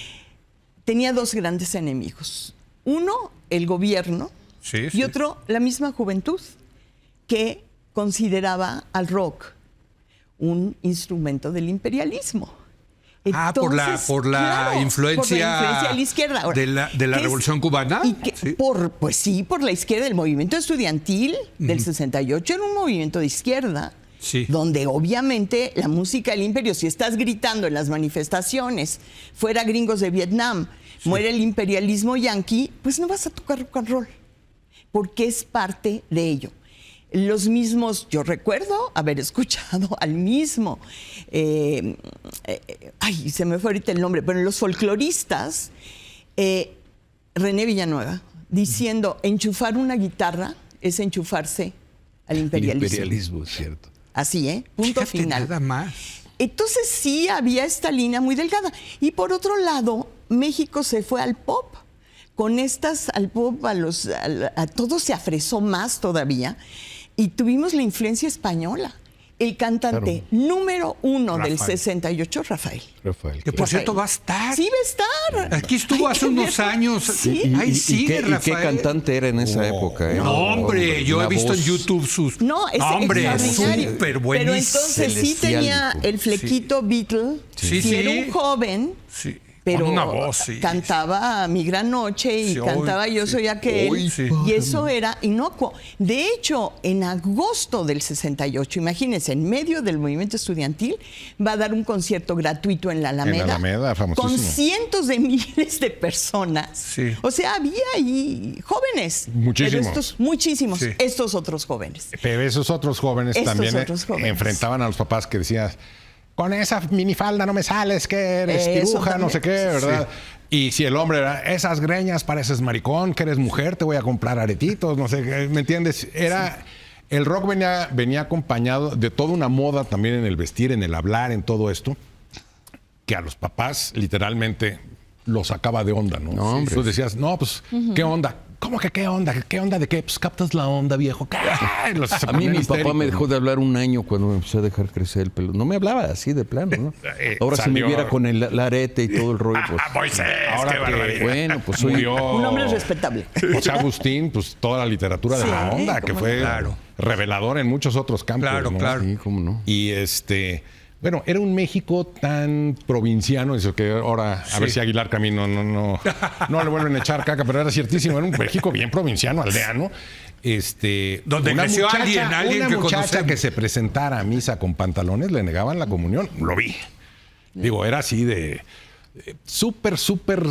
S3: tenía 2 grandes enemigos. Uno, el gobierno,
S1: Sí,
S3: y
S1: sí.
S3: otro, la misma juventud, que consideraba al rock un instrumento del imperialismo.
S1: Por la
S3: Entonces, claro,
S1: influencia
S3: a la izquierda. Ahora,
S1: de la
S3: ¿qué es?
S1: Revolución Cubana.
S3: Y que
S1: Sí.
S3: por la izquierda, el movimiento estudiantil del 68 era un movimiento de izquierda.
S1: Sí.
S3: donde obviamente la música del imperio, si estás gritando en las manifestaciones, fuera gringos de Vietnam, muere el imperialismo yanqui, pues no vas a tocar rock and roll, porque es parte de ello. Los mismos, yo recuerdo haber escuchado al mismo, ay, se me fue ahorita el nombre, pero los folcloristas, René Villanueva, diciendo, enchufar una guitarra es enchufarse al imperialismo.
S4: El imperialismo, es cierto.
S3: Así, Punto
S1: Fíjate,
S3: final.
S1: nada más.
S3: Entonces sí había esta línea muy delgada. Y por otro lado, México se fue al pop. Con estas, al pop, a todo se afresó más todavía. Y tuvimos la influencia española. El cantante número 1 del
S1: Rafael.
S3: 68, Rafael.
S4: Rafael.
S1: Que por cierto va a estar.
S3: Sí va a estar.
S1: Aquí estuvo
S3: Hay
S1: hace
S3: que
S1: unos
S3: verlo.
S1: años.
S3: Sí.
S1: Ahí sigue,
S4: ¿Y qué
S1: Rafael.
S4: cantante era en esa época?
S1: No, hombre, yo he
S4: Una
S1: visto en
S4: voz
S1: YouTube sus.
S3: No, es
S1: hombre,
S3: extraordinario.
S1: súper
S3: Pero
S1: buenísimo.
S3: entonces sí
S4: Celestial,
S3: tenía
S4: dijo.
S3: el flequito Beatle.
S1: Sí,
S3: Sí,
S1: sí.
S3: era un joven.
S1: Sí.
S3: Pero
S1: Con una voz, sí.
S3: cantaba Mi Gran Noche y
S1: Sí,
S3: cantaba
S1: hoy,
S3: Yo
S1: sí.
S3: Soy Aquel.
S1: Hoy, sí.
S3: Y eso era inocuo. De hecho, en agosto del 68, imagínense, en medio del movimiento estudiantil, va a dar un concierto gratuito en la Alameda.
S2: En la Alameda, famosísimo.
S3: Con cientos de miles de personas.
S1: Sí.
S3: O sea, había ahí jóvenes.
S2: Muchísimo.
S3: Pero muchísimos.
S1: Sí.
S3: Estos otros jóvenes.
S2: Pero esos otros jóvenes
S3: Estos
S2: también
S3: otros jóvenes.
S2: enfrentaban a los papás que decían, con esa minifalda no me sales, que eres
S3: Eso
S2: piruja, no
S3: también.
S2: sé qué, ¿verdad? Y si el hombre era, esas greñas pareces maricón, que eres mujer, te voy a comprar aretitos, no sé, qué, ¿me entiendes? Era... El rock venía acompañado de toda una moda también en el vestir, en el hablar, en todo esto, que a los papás literalmente los sacaba de onda, ¿no?
S4: No, hombre.
S2: Tú decías, no, pues, ¿qué onda? ¿Cómo que qué onda? ¿Qué onda de qué? Pues captas la onda, viejo. ¿Qué?
S4: A mí mi papá me dejó de hablar un año cuando me empecé a dejar crecer el pelo. No me hablaba así de plano, ¿no? Ahora si me
S2: Salió-
S4: viera con el arete y todo el rollo, pues...
S2: Moisés, ahora qué que- barbaridad.
S4: Bueno, pues soy...
S2: Murió
S3: Un hombre respetable.
S2: José Agustín, pues toda la literatura de
S3: Sí,
S2: la onda, que
S3: cómo
S2: fue
S1: Claro.
S2: revelador en muchos otros campos.
S1: Claro,
S2: ¿no?
S1: claro.
S4: Sí, cómo no.
S2: Y bueno, era un México tan provinciano, eso que ahora a ver si Aguilar Camino no le vuelven a echar caca, pero era ciertísimo, era un México bien provinciano, aldeano.
S1: Donde creció alguien
S2: una
S1: que
S2: muchacha
S1: conocemos.
S2: que se presentara a misa con pantalones le negaban la comunión, lo vi. Digo, era así de súper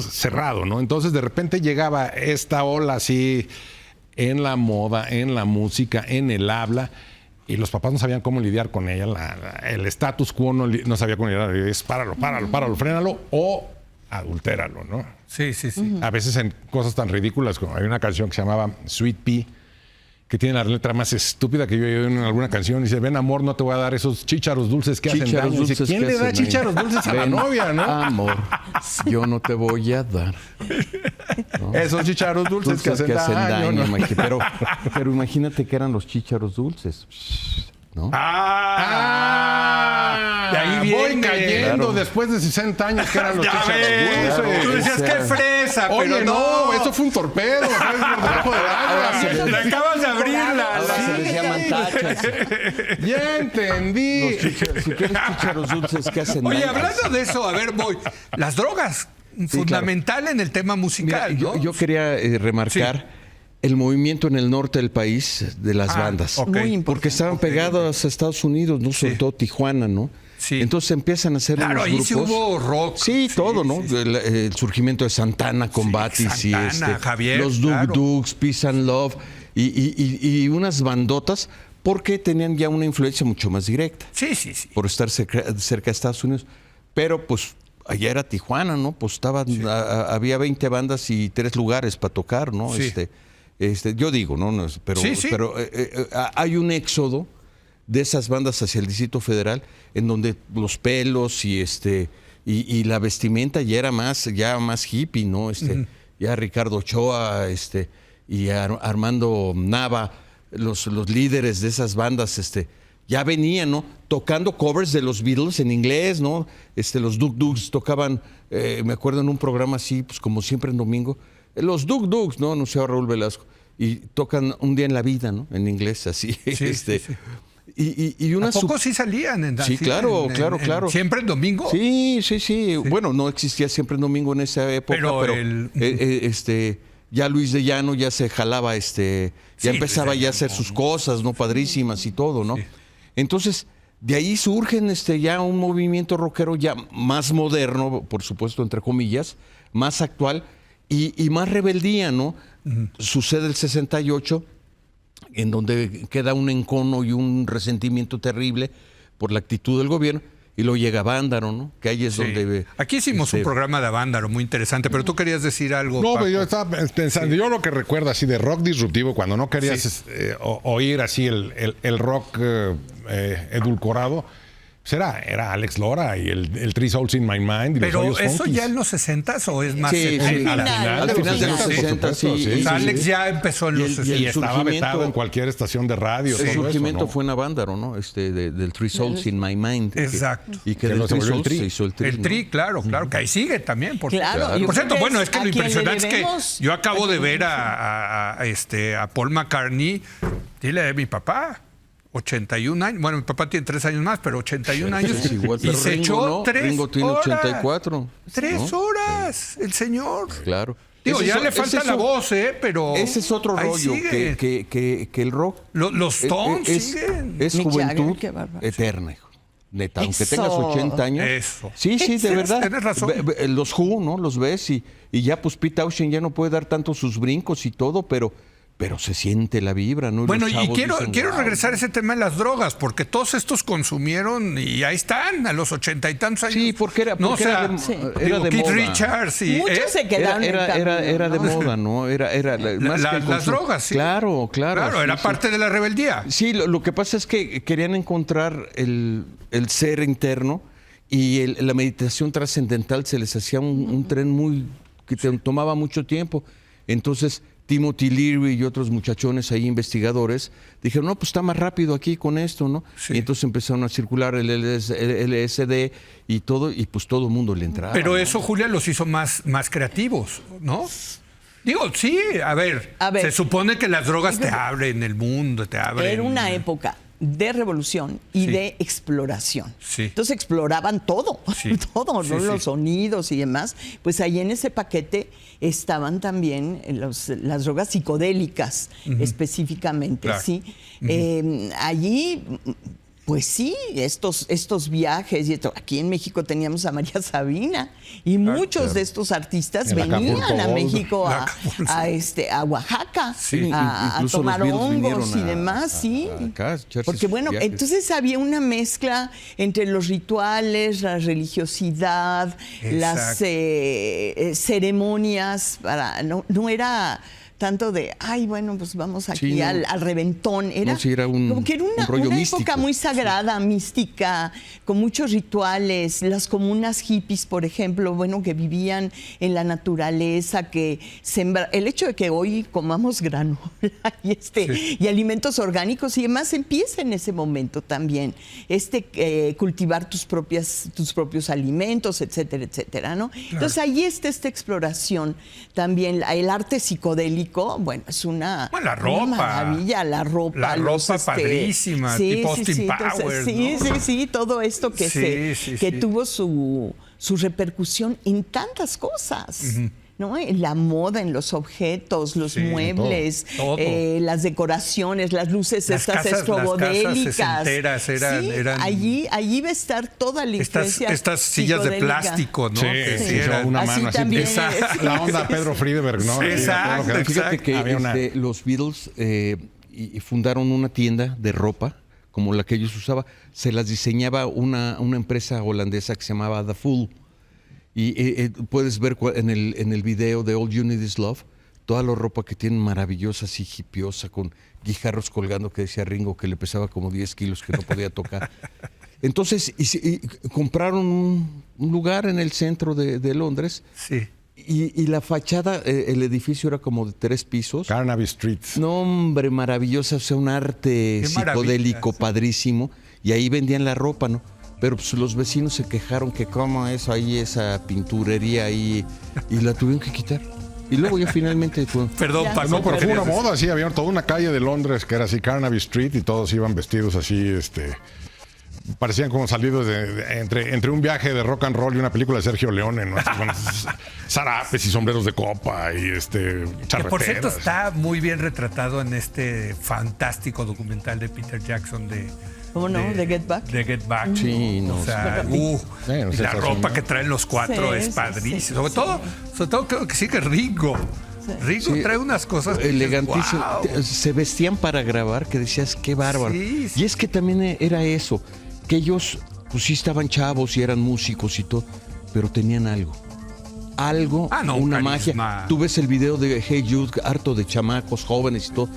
S2: cerrado, ¿no? Entonces de repente llegaba esta ola así en la moda, en la música, en el habla. Y los papás no sabían cómo lidiar con ella. El status quo no sabía cómo lidiar. Es páralo, frénalo o adultéralo, ¿no?
S1: Sí, sí, sí.
S2: A veces en cosas tan ridículas como hay una canción que se llamaba Sweet Pea, que tiene la letra más estúpida que yo he oído en alguna canción. Dice, ven amor, no te voy a dar esos chícharos dulces que hacen
S4: Chícharos
S2: daño. Dice,
S4: dulces
S2: ¿quién
S4: que
S2: le da
S4: hacen daño?
S2: chícharos dulces a la
S4: Ven,
S2: novia, no?
S4: Amor, yo no te voy a dar.
S2: Esos chícharos dulces que hacen daño. ¿no?
S4: Pero imagínate que eran los chícharos dulces, ¿no?
S1: De ahí
S2: Voy
S1: viene.
S2: cayendo
S4: Claro.
S2: después de 60 años que eran los
S1: Ya
S2: chícharos
S1: ves.
S2: dulces.
S1: Tú decías
S4: o sea,
S1: que fresa,
S2: Oye,
S1: pero
S2: no, eso fue un torpedo. Fue debajo del
S4: Ahora se
S2: agua.
S1: Le acabas de abrirla.
S4: Ahora se les llaman tachas.
S2: Ya entendí.
S4: Si quieres chícharos dulces, ¿qué hacen
S1: Oye,
S4: daño?
S1: hablando de eso, a ver, voy. Las drogas, fundamental en el tema
S4: Mira,
S1: musical, ¿no?
S4: yo quería remarcar el movimiento en el norte del país de las bandas.
S1: ok.
S3: Muy importante.
S4: Porque estaban pegados a Estados Unidos, ¿no? Sobre todo Tijuana, ¿no?
S1: Sí.
S4: Entonces empiezan a hacer
S1: Claro,
S4: unos
S1: ahí
S4: grupos.
S1: sí hubo rock.
S4: Sí, todo, ¿no?
S1: sí.
S4: El surgimiento de Santana con
S1: Sí,
S4: Batis y
S1: Santana, Javier,
S4: los Dug
S1: claro.
S4: Dugs, Peace and Love y unas bandotas porque tenían ya una influencia mucho más directa
S1: Sí, sí, sí.
S4: por estar cerca de Estados Unidos. Pero pues allá era Tijuana, ¿no? Pues había 20 bandas y 3 lugares para tocar, ¿no?
S1: Sí.
S4: Yo digo, ¿no? Pero,
S1: Sí, sí.
S4: pero hay un éxodo de esas bandas hacia el Distrito Federal en donde los pelos y la vestimenta ya era más hippie, ¿no? Ya Ricardo Ochoa y Armando Nava, los líderes de esas bandas, ya venían, ¿no? Tocando covers de los Beatles en inglés, ¿no? Los Dug Dugs tocaban, me acuerdo en un programa así, pues como siempre en domingo, los Dug Dugs, ¿no? Anunciaba Raúl Velasco. Y tocan Un día en la vida, ¿no? En inglés, así.
S1: Sí, sí.
S4: Y una
S1: ¿A poco sí salían?
S4: Sí, claro, claro.
S1: ¿Siempre en domingo?
S4: Sí. Bueno, no existía siempre en domingo en esa época, pero, ya Luis de Llano ya se jalaba, ya
S1: Sí,
S4: empezaba
S1: Luis de
S4: ya a hacer sus cosas, ¿no? Padrísimas y todo, ¿no?
S1: Sí.
S4: Entonces, de ahí surgen ya un movimiento rockero ya más moderno, por supuesto, entre comillas, más actual y más rebeldía, ¿no? Sucede el 68, en donde queda un encono y un resentimiento terrible por la actitud del gobierno, y luego llega Avándaro, ¿no? Que ahí es donde...
S1: Aquí hicimos un programa de Avándaro muy interesante, pero tú querías decir algo,
S2: No,
S1: Paco.
S2: pero yo estaba pensando, yo lo que recuerdo así de rock disruptivo, cuando no querías oír así el rock edulcorado, pues era Alex Lora y el Three Souls in My Mind. Y
S1: Pero
S2: los
S1: eso
S2: Funkies.
S1: ya en los 60s o es más
S4: Sí,
S1: 70s?
S4: al final de los 60, sí.
S1: O sea, Alex ya empezó en los
S4: Y el-
S1: 60s.
S2: Y estaba
S4: surgimiento-
S2: vetado en cualquier estación de radio.
S4: El
S2: todo eso,
S4: surgimiento
S2: ¿no?
S4: fue en Avándaro, ¿no? Del Three Souls in My Mind.
S1: Exacto.
S4: Y que
S2: Que
S4: del
S2: no se
S4: Three
S2: volvió el
S4: Souls
S2: Tri.
S4: se hizo el Tri.
S1: El
S4: ¿no?
S1: Tri, claro, que ahí sigue también. Por
S3: Claro, yo
S1: por cierto,
S3: creo que
S1: bueno, es que
S3: a
S1: lo
S3: quien le
S1: impresionante es
S3: debemos-
S1: que yo acabo de ver a Paul McCartney, dile a mi papá, 81 años, bueno, mi papá tiene 3 años más, pero 81 años,
S4: Es igual,
S1: y
S4: pero
S1: se
S4: Ringo
S1: echó
S4: no,
S1: 3
S4: Ringo tiene
S1: horas.
S4: 84.
S1: 3
S4: ¿no?
S1: horas, el señor.
S4: Claro.
S1: Digo,
S4: Ese
S1: ya
S4: es-
S1: le
S4: ese
S1: falta
S4: es
S1: la
S4: un-
S1: voz, pero
S4: Ese es otro
S1: ahí
S4: rollo,
S1: sigue.
S4: que el rock...
S1: Los Stones siguen.
S4: Es
S3: Mick Jagger,
S4: juventud
S3: qué bárbaro.
S4: eterna, hijo. Neta, aunque
S3: Eso.
S4: tengas 80 años.
S1: Eso.
S4: Sí, sí, de verdad.
S1: Tienes razón.
S4: Los Who, ¿no? Los ves y ya pues Pete Townshend ya no puede dar tanto sus brincos y todo, pero se siente la vibra, ¿no?
S1: Bueno,
S4: los
S1: y
S4: chavos
S1: quiero
S4: dicen, "Wow".
S1: regresar a ese tema de las drogas, porque todos estos consumieron y ahí están, a los 80 y tantos años.
S4: Sí, porque era-
S1: no,
S4: porque
S1: o sea,
S4: era de-
S3: Sí.
S4: era de
S1: Keith
S4: moda.
S1: Richards y
S3: Muchos se quedaron en camino,
S4: Era de
S3: ¿no?
S4: moda, ¿no? Era más que el
S1: las
S4: consumo.
S1: drogas, sí.
S4: Claro.
S1: Claro,
S4: sí,
S1: era
S4: sí.
S1: parte de la rebeldía.
S4: Sí, lo que pasa es que querían encontrar el ser interno y la meditación trascendental se les hacía un tren que tomaba mucho tiempo. Entonces, Timothy Leary y otros muchachones ahí, investigadores, dijeron, no, pues está más rápido aquí con esto, ¿no?
S1: Sí.
S4: Y entonces empezaron a circular el LSD y todo, y pues todo el mundo le entraba.
S1: Pero
S4: ¿no?
S1: eso, Julia, los hizo más creativos, ¿no? Digo, sí, a ver, se supone que las drogas te abren el mundo, te abren.
S3: Era una época de revolución y
S1: Sí.
S3: de exploración.
S1: Sí.
S3: Entonces exploraban todo,
S1: Sí.
S3: todo, ¿no?
S1: Sí, sí.
S3: Los sonidos y demás. Pues ahí en ese paquete estaban también las drogas psicodélicas, específicamente,
S1: Claro.
S3: ¿sí? Allí, pues sí, estos viajes, y aquí en México teníamos a María Sabina, y muchos de estos artistas
S2: El
S3: venían
S2: Acapulco
S3: a
S2: Gold.
S3: México
S1: El
S3: a,
S1: Acapulco.
S3: a Oaxaca,
S1: Sí.
S3: a
S4: Incluso
S3: tomar
S4: los Beatles
S3: hongos y
S4: vinieron
S3: demás, sí.
S4: acá, echarse
S3: Porque
S4: sus
S3: bueno,
S4: viajes.
S3: entonces había una mezcla entre los rituales, la religiosidad, las ceremonias, no era tanto de, ay, bueno, pues vamos aquí
S4: Sí, no.
S3: al reventón. Era,
S4: No, sí, era
S3: como que era
S4: un rollo
S3: una
S4: místico.
S3: época muy sagrada, mística, con muchos rituales. Las comunas hippies, por ejemplo, bueno, que vivían en la naturaleza, que el hecho de que hoy comamos granola y alimentos orgánicos y demás empieza en ese momento también. Cultivar tus propios alimentos, etcétera, etcétera, ¿no? Entonces ahí está esta exploración también, el arte psicodélico. Bueno, es una maravilla, la ropa.
S1: La ropa padrísima, tipo Austin Powers,
S3: sí, todo esto que,
S1: Sí.
S3: tuvo su repercusión en tantas cosas. ¿No? En la moda, en los objetos, los muebles,
S1: todo.
S3: Las decoraciones, las luces estas estrobodélicas.
S1: Las casas eran
S3: allí va a estar toda la influencia
S1: estas sillas de
S3: psicodélica.
S1: plástico, ¿no?
S2: Sí,
S1: Que
S2: sí,
S1: sí eran-
S2: una
S3: Así
S2: mano así.
S3: también
S2: Esa-
S3: es.
S2: la onda Pedro Friedberg, ¿no?
S1: Exacto,
S2: Todo lo que-
S4: Fíjate que
S2: había una-
S4: los Beatles y fundaron una tienda de ropa como la que ellos usaban. Se las diseñaba una empresa holandesa que se llamaba The Fool. Y puedes ver en el video de All You Need Is Love toda la ropa que tienen maravillosa, así hipiosa, con guijarros colgando, que decía Ringo que le pesaba como 10 kilos, que no podía tocar. Entonces y compraron un lugar en el centro de Londres.
S1: Sí.
S4: Y la fachada, el edificio era como de 3 pisos.
S2: Carnaby Street.
S4: No, hombre, maravillosa, o sea, un arte
S1: Qué
S4: psicodélico
S1: maravilla.
S4: padrísimo. Y ahí vendían la ropa, ¿no? Pero pues los vecinos se quejaron que cómo eso ahí, esa pinturería ahí, y la tuvieron que quitar. Y luego ya finalmente fue...
S1: Perdón,
S3: Ya.
S1: Paco.
S2: No, pero fue
S1: querías
S2: una
S1: decir-
S2: moda, sí, había toda una calle de Londres que era así, Carnaby Street, y todos iban vestidos así, parecían como salidos entre un viaje de rock and roll y una película de Sergio Leone, ¿no? Así con zarapes y sombreros de copa y
S1: Que por cierto
S2: charreteras.
S1: está muy bien retratado en este fantástico documental de Peter Jackson de
S3: ¿Cómo no? ¿De Get Back?
S1: De Get Back.
S4: Sí, no.
S1: O sea,
S2: no
S1: y
S2: sé,
S1: la
S2: eso
S1: ropa
S2: sí,
S1: que traen los cuatro
S3: Sí,
S1: es
S3: sí,
S1: padrísimo.
S3: sí,
S1: Sobre todo creo que sí que Ringo. Ringo
S4: Sí,
S1: trae unas cosas que dices,
S4: elegantísimo.
S1: "Guau".
S4: Se vestían para grabar, que decías, qué bárbaro.
S1: Sí, sí.
S4: Y es que también era eso, que ellos, pues sí estaban chavos y eran músicos y todo, pero tenían algo. Algo,
S1: Ah, no,
S4: una
S1: carisma.
S4: magia. Tú ves el video de Hey Jude, harto de chamacos jóvenes y todo,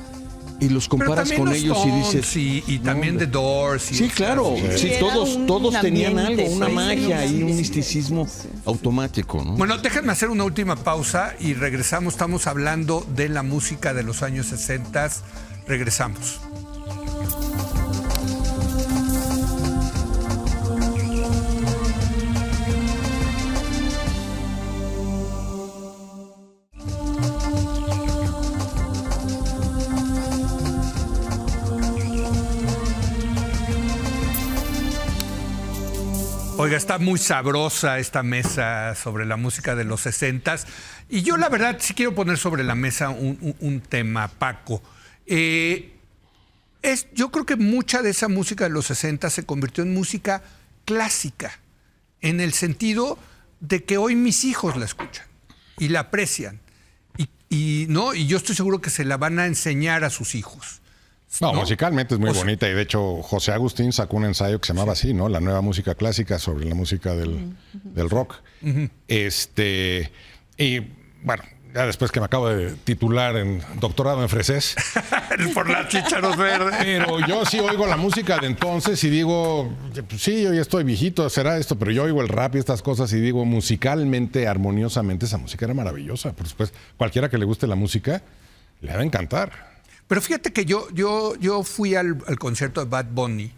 S4: y los
S1: Pero
S4: comparas
S1: también
S4: con
S1: los
S4: ellos y
S1: Stones
S4: dices.
S1: y también The Doors.
S4: Sí, claro, sí,
S3: Era
S4: todos
S3: un
S4: tenían
S3: ambiente,
S4: algo, una
S3: sí,
S4: magia
S3: sí,
S4: y un
S3: sí,
S4: misticismo
S3: sí, sí.
S4: automático, ¿no?
S1: Bueno, déjenme hacer una última pausa y regresamos. Estamos hablando de la música de los años 60. Regresamos. Oiga, está muy sabrosa esta mesa sobre la música de los 60. Y yo la verdad sí quiero poner sobre la mesa un tema, Paco. Yo creo que mucha de esa música de los 60 se convirtió en música clásica, en el sentido de que hoy mis hijos la escuchan y la aprecian. Y yo estoy seguro que se la van a enseñar a sus hijos.
S2: No,
S1: ¿no?
S2: musicalmente es muy
S1: O sea,
S2: bonita y de hecho José Agustín sacó un ensayo que se llamaba así, ¿no? La nueva música clásica sobre la música del rock. Y bueno, ya después que me acabo de titular en doctorado en francés,
S1: por las chícharos verdes.
S2: pero yo sí oigo la música de entonces y digo, pues sí, yo ya estoy viejito, será esto, pero yo oigo el rap y estas cosas y digo, musicalmente, armoniosamente, esa música era maravillosa. Por supuesto, cualquiera que le guste la música, le va a encantar.
S1: Pero fíjate que yo fui al concierto de Bad Bunny,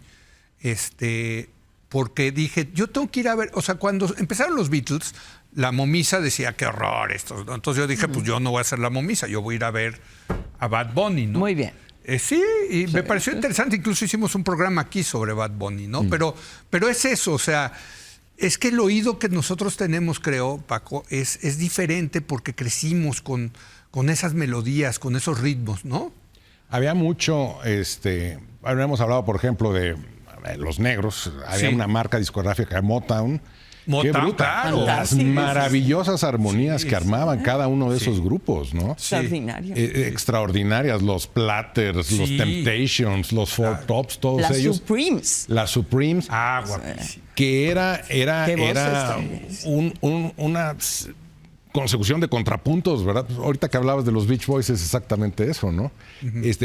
S1: porque dije, yo tengo que ir a ver, o sea, cuando empezaron los Beatles, la momisa decía, qué horror esto, ¿no? Entonces yo dije, pues yo no voy a hacer la momisa, yo voy a ir a ver a Bad Bunny, ¿no?
S3: Muy bien.
S1: Sí, y me pareció interesante, incluso hicimos un programa aquí sobre Bad Bunny, ¿no? Pero es eso, o sea, es que el oído que nosotros tenemos, creo, Paco, es diferente porque crecimos con esas melodías, con esos ritmos, ¿no?
S2: Había mucho, habíamos hablado, por ejemplo, de los negros. Había
S1: Sí.
S2: una marca discográfica, Motown.
S1: Motown,
S2: Qué bruta.
S1: claro.
S2: Las
S3: Sí,
S2: maravillosas armonías que armaban cada uno de esos grupos, ¿no?
S3: Extraordinario.
S2: Extraordinarias, los Platters, los
S1: Sí.
S2: Temptations, los Four Tops, todos
S3: Las
S2: ellos.
S3: Supremes.
S2: Las Supremes,
S1: Ah, guapísimo.
S2: que era
S3: Qué voces
S2: una consecución de contrapuntos, ¿verdad? Pues ahorita que hablabas de los Beach Boys es exactamente eso, ¿no?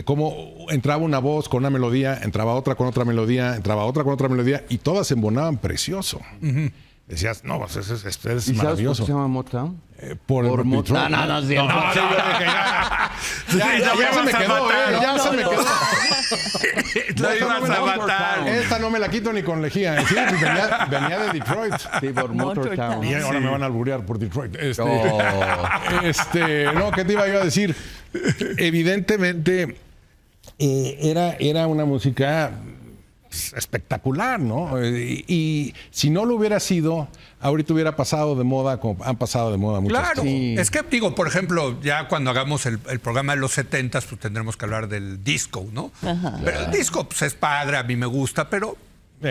S2: Cómo entraba una voz con una melodía, entraba otra con otra melodía, entraba otra con otra melodía y todas se embonaban precioso. Decías, no, pues es
S4: ¿Y sabes por
S2: maravilloso.
S4: qué se llama Motown?
S2: Por el
S4: Por
S2: Detroit.
S4: Motown. No, es cierto.
S2: sí, yo dije, ya se me quedó, ya se me quedó.
S1: Lo ibas a matar.
S2: Esta no me la quito ni con lejía. Sí, pues venía de Detroit.
S4: Sí, por Motortown.
S2: Y ahora me van a alburear por Detroit.
S4: Oh.
S2: No, ¿qué te iba yo a decir? Evidentemente, era una música espectacular, ¿no? Y si no lo hubiera sido, ahorita hubiera pasado de moda como han pasado de moda muchas
S1: Claro,
S2: cosas.
S4: Sí.
S1: es que digo, por ejemplo, ya cuando hagamos el programa de los 70s, pues tendremos que hablar del disco, ¿no? Pero el disco pues, es padre, a mí me gusta, pero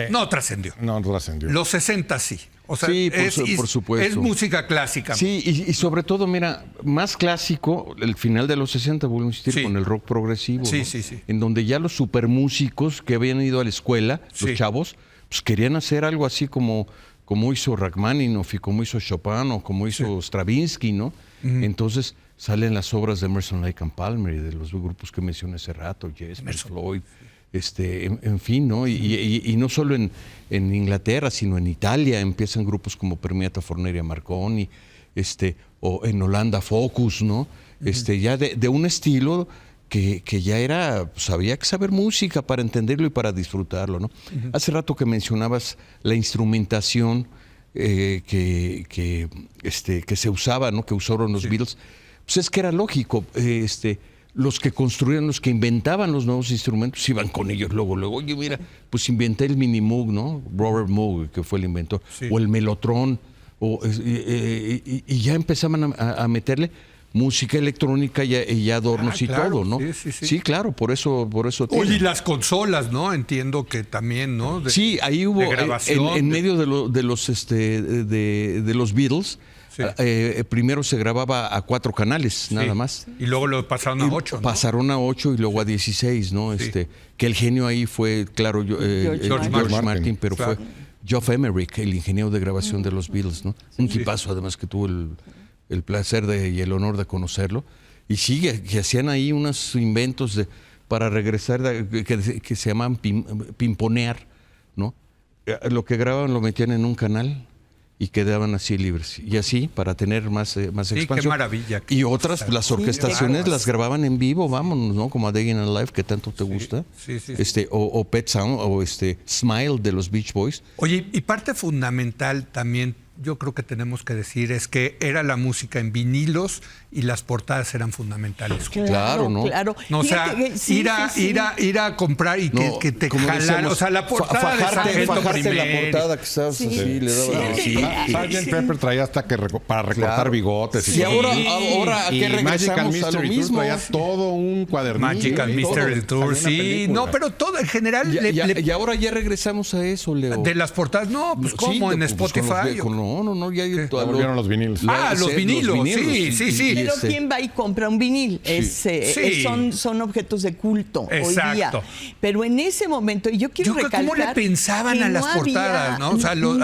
S1: no trascendió.
S2: No trascendió.
S1: Los 60 sí. O sea,
S4: Sí, por supuesto.
S1: Es música clásica.
S4: Sí, y sobre todo, mira, más clásico, el final de los 60, vuelvo a insistir,
S1: Sí.
S4: con el rock progresivo.
S1: Sí,
S4: ¿no?
S1: sí.
S4: En donde ya los supermúsicos que habían ido a la escuela,
S1: Sí.
S4: los chavos, pues querían hacer algo así como hizo Rachmaninoff y como hizo Chopin o como hizo Stravinsky, ¿no? Entonces salen las obras de Emerson, Lake and Palmer y de los grupos que mencioné hace rato, Jesper, Floyd, en fin, ¿no? Y no solo en Inglaterra, sino en Italia empiezan grupos como Permiata Forneria Marconi, o en Holanda Focus, ¿no? Ya de un estilo que ya era, pues había que saber música para entenderlo y para disfrutarlo, ¿no? Hace rato que mencionabas la instrumentación que se usaba, ¿no? Que usaron los Beatles, pues es que era lógico, los que construían, los que inventaban los nuevos instrumentos, iban con ellos luego. Oye, mira, pues inventé el Mini Moog, ¿no? Robert Moog, que fue el inventor,
S1: Sí.
S4: o el Mellotron, y ya empezaban a meterle, música electrónica y adornos y
S1: claro,
S4: todo, ¿no?
S1: Sí,
S4: claro, por eso tiene.
S1: Oye, y las consolas, ¿no? Entiendo que también, ¿no?
S4: Sí, ahí hubo
S1: grabación,
S4: en medio de los Beatles.
S1: Sí.
S4: Primero se grababa a 4 canales, nada más.
S1: Y luego lo pasaron a 8, ¿no?
S4: Pasaron a 8 y luego a 16, ¿no?
S1: Sí.
S4: Que el genio ahí fue, claro,
S3: George
S4: Martin, pero
S1: claro.
S4: fue Geoff Emerick, el ingeniero de grabación de los Beatles, ¿no? Un tipazo, además, que tuvo el placer y el honor de conocerlo. Y sí, que hacían ahí unos inventos para regresar, que se llaman pimponear, ¿no? Lo que grababan lo metían en un canal y quedaban así libres. Y así, para tener más expansión.
S1: Qué maravilla.
S4: Y otras, las orquestaciones
S1: claro.
S4: las grababan en vivo, vámonos, ¿no? Como A Day in a Life, que tanto te gusta.
S1: Sí.
S4: O Pet Sound, o Smile de los Beach Boys.
S1: Oye, y parte fundamental también, yo creo que tenemos que decir, es que era la música en vinilos y las portadas eran fundamentales.
S4: Claro, ¿no?
S3: Claro.
S1: No, o sea,
S3: Fíjate que
S1: ir a comprar y
S4: No,
S1: que te
S4: como
S1: jalaran.
S4: decíamos,
S1: O sea, la portada de Sargento
S4: fajarte la
S1: Primero.
S4: portada que estabas así, le daban así.
S2: Sgt. Pepper traía hasta que para recortar
S4: Claro.
S2: bigotes.
S4: Y ahora ¿a
S2: y
S4: qué
S2: Magical
S4: regresamos? A lo
S2: Mystery Tour
S4: mismo.
S2: traía todo un cuadernillo.
S1: Magical
S2: y
S1: Mystery
S2: todo.
S1: Tour,
S2: Salió una
S1: sí.
S2: película.
S1: No, pero todo en general.
S4: Y ahora ya regresamos a eso, Leo.
S1: de las portadas, no, pues
S4: Sí,
S1: como en
S4: pues,
S1: Spotify.
S4: No, ya
S2: Volvieron los vinilos.
S1: Los vinilos, sí.
S3: Pero ¿quién va y compra un vinil?
S1: Sí.
S3: Son objetos de culto
S1: Exacto.
S3: hoy día. Pero en ese momento, y yo quiero
S1: Yo creo que
S3: recalcar
S1: cómo le pensaban
S3: que
S1: a las
S3: no había-
S1: portadas, ¿no? O sea,
S3: no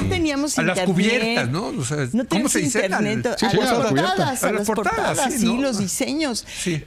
S3: teníamos
S1: a
S3: internet.
S1: las cubiertas, ¿no? O sea,
S3: No
S1: ¿cómo se dice?
S3: internet.
S2: Sí,
S3: A
S2: sí,
S3: las
S2: a las
S3: portadas,
S1: cubiertas.
S3: a las portadas,
S1: sí,
S3: sí,
S1: ¿no?
S3: los diseños.
S1: Sí.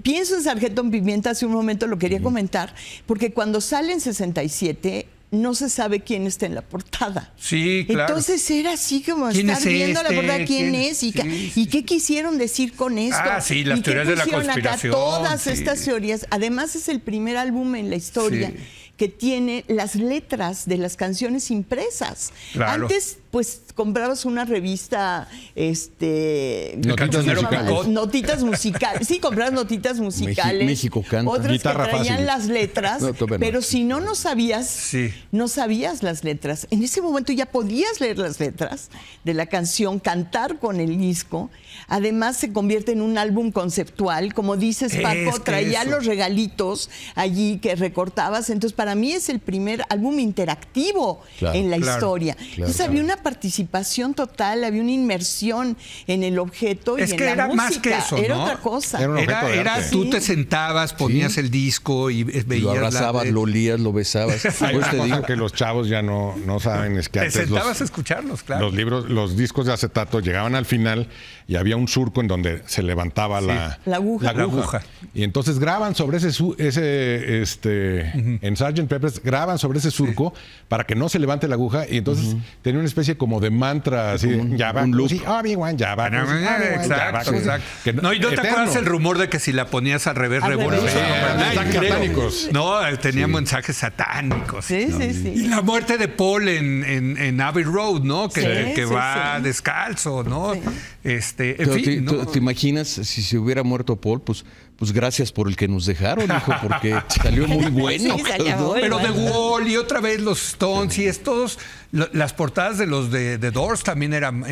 S3: Pienso en Sargento Pimienta, hace un momento lo quería comentar, porque cuando sale en 67 no se sabe quién está en la portada.
S1: Sí, claro.
S3: Entonces era así como
S1: ¿Quién
S3: estar
S1: es
S3: viendo la
S1: este?
S3: portada, quién
S1: ¿Quién?
S3: es y,
S1: Sí,
S3: y qué quisieron decir con esto.
S1: Ah, sí, las
S3: ¿Y qué
S1: teorías de la
S3: pusieron acá?
S1: conspiración,
S3: Todas
S1: sí.
S3: estas teorías. Además es el primer álbum en la historia
S1: Sí.
S3: que tiene las letras de las canciones impresas.
S1: Claro.
S3: Antes, pues, comprabas una revista,
S2: Notitas
S1: Cancionero
S2: musicales.
S1: Picot.
S3: notitas musicales. Sí, comprabas notitas musicales.
S4: México canta.
S3: Otras
S2: Guitarra
S3: que traían
S2: fácil.
S3: las letras,
S4: No, todavía no.
S3: pero si no sabías,
S1: Sí.
S3: no sabías las letras. En ese momento ya podías leer las letras de la canción, cantar con el disco. Además se convierte en un álbum conceptual, como dices, Paco,
S1: Es que
S3: traía
S1: eso.
S3: los regalitos allí que recortabas. Entonces para mí es el primer álbum interactivo
S4: Claro,
S3: en la
S1: claro,
S3: historia. Entonces había una participación total, había una inmersión en el objeto
S1: Es
S3: y en
S1: que
S3: la
S1: era
S3: música.
S1: más que eso,
S3: Era
S1: ¿no?
S3: otra cosa.
S2: Era un objeto de arte.
S1: Tú
S3: Sí.
S1: te sentabas, ponías el disco y veías
S4: Lo abrazabas, lo olías, lo besabas.
S2: Hay
S4: Pues
S2: una
S4: te
S2: cosa
S4: digo,
S2: que los chavos ya no saben, es que
S1: Te
S2: antes
S1: sentabas a escucharlos, claro.
S2: los discos de acetato llegaban al final y había un surco en donde se levantaba la
S3: La
S1: aguja.
S2: Y entonces graban sobre en Sgt. Pepper's graban sobre ese surco para que no se levante la aguja y entonces tenía una especie como de mantra así,
S4: Como
S2: ya va,
S4: un loop.
S2: sí, Obi-Wan, ya va,
S1: Exacto, exacto. No, ¿y no te acuerdas el rumor de que si la ponías al revés,
S3: Al
S1: revolver?
S3: revés.
S2: Mensajes
S1: Creo.
S2: satánicos.
S1: No, tenía mensajes satánicos.
S3: Sí,
S1: ¿no?
S3: sí, sí.
S1: Y la muerte de Paul en Abbey Road, ¿no? Que,
S3: Sí,
S1: que
S3: sí,
S1: va
S3: sí.
S1: descalzo, ¿no?
S3: Sí.
S1: En
S4: Pero
S1: fin, ¿no?
S4: ¿te imaginas si se hubiera muerto Paul? Pues gracias por el que nos dejaron, hijo, porque salió muy bueno.
S3: Sí, salió
S4: ¿no?
S3: bueno.
S1: Pero The Wall y otra vez los Stones y estos, las portadas de los de Doors también eran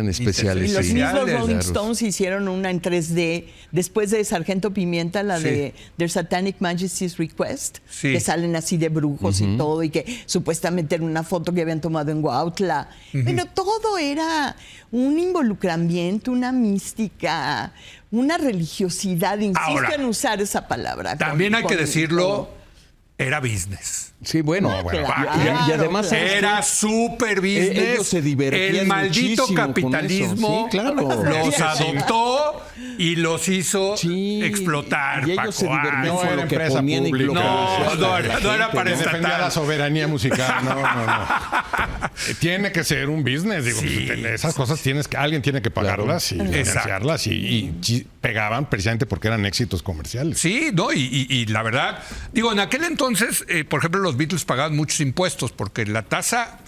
S4: especiales,
S3: Y los
S4: sí.
S3: mismos
S1: especiales.
S3: Rolling
S4: claro.
S3: Stones hicieron una en 3D después de Sargento Pimienta, la
S1: Sí.
S3: de Their Satanic Majesty's Request,
S1: Sí.
S3: que salen así de brujos y todo, y que supuestamente era una foto que habían tomado en Huautla. Pero todo era un involucramiento, una mística, una religiosidad. Insisto
S1: Ahora,
S3: en usar esa palabra.
S1: También hay que
S3: con
S1: decirlo,
S3: todo.
S1: era business.
S4: Sí, bueno.
S3: Claro,
S4: y además ¿sabes
S1: Era
S4: qué?
S1: super business.
S4: Ellos se divertían
S1: El maldito
S4: muchísimo con
S1: capitalismo
S4: eso. Sí, claro.
S1: los adoptó y los hizo
S4: Sí,
S1: explotar.
S4: y ellos se
S1: Paco.
S4: divertían
S1: Ay,
S2: no
S4: con
S2: era
S4: lo que
S2: empresa
S4: ponían y
S2: pública.
S4: lo que
S1: No,
S4: decían
S1: no,
S4: la
S1: no era
S4: gente,
S1: para
S2: Que defendía
S1: estatal.
S2: la soberanía musical. No. Tiene que ser un business. Digo,
S1: Sí.
S2: esas cosas alguien tiene que pagarlas y financiarlas y pegaban precisamente porque eran éxitos comerciales.
S1: Sí, no, y la verdad, digo, en aquel entonces, por ejemplo, los Beatles pagaban muchos impuestos porque la tasa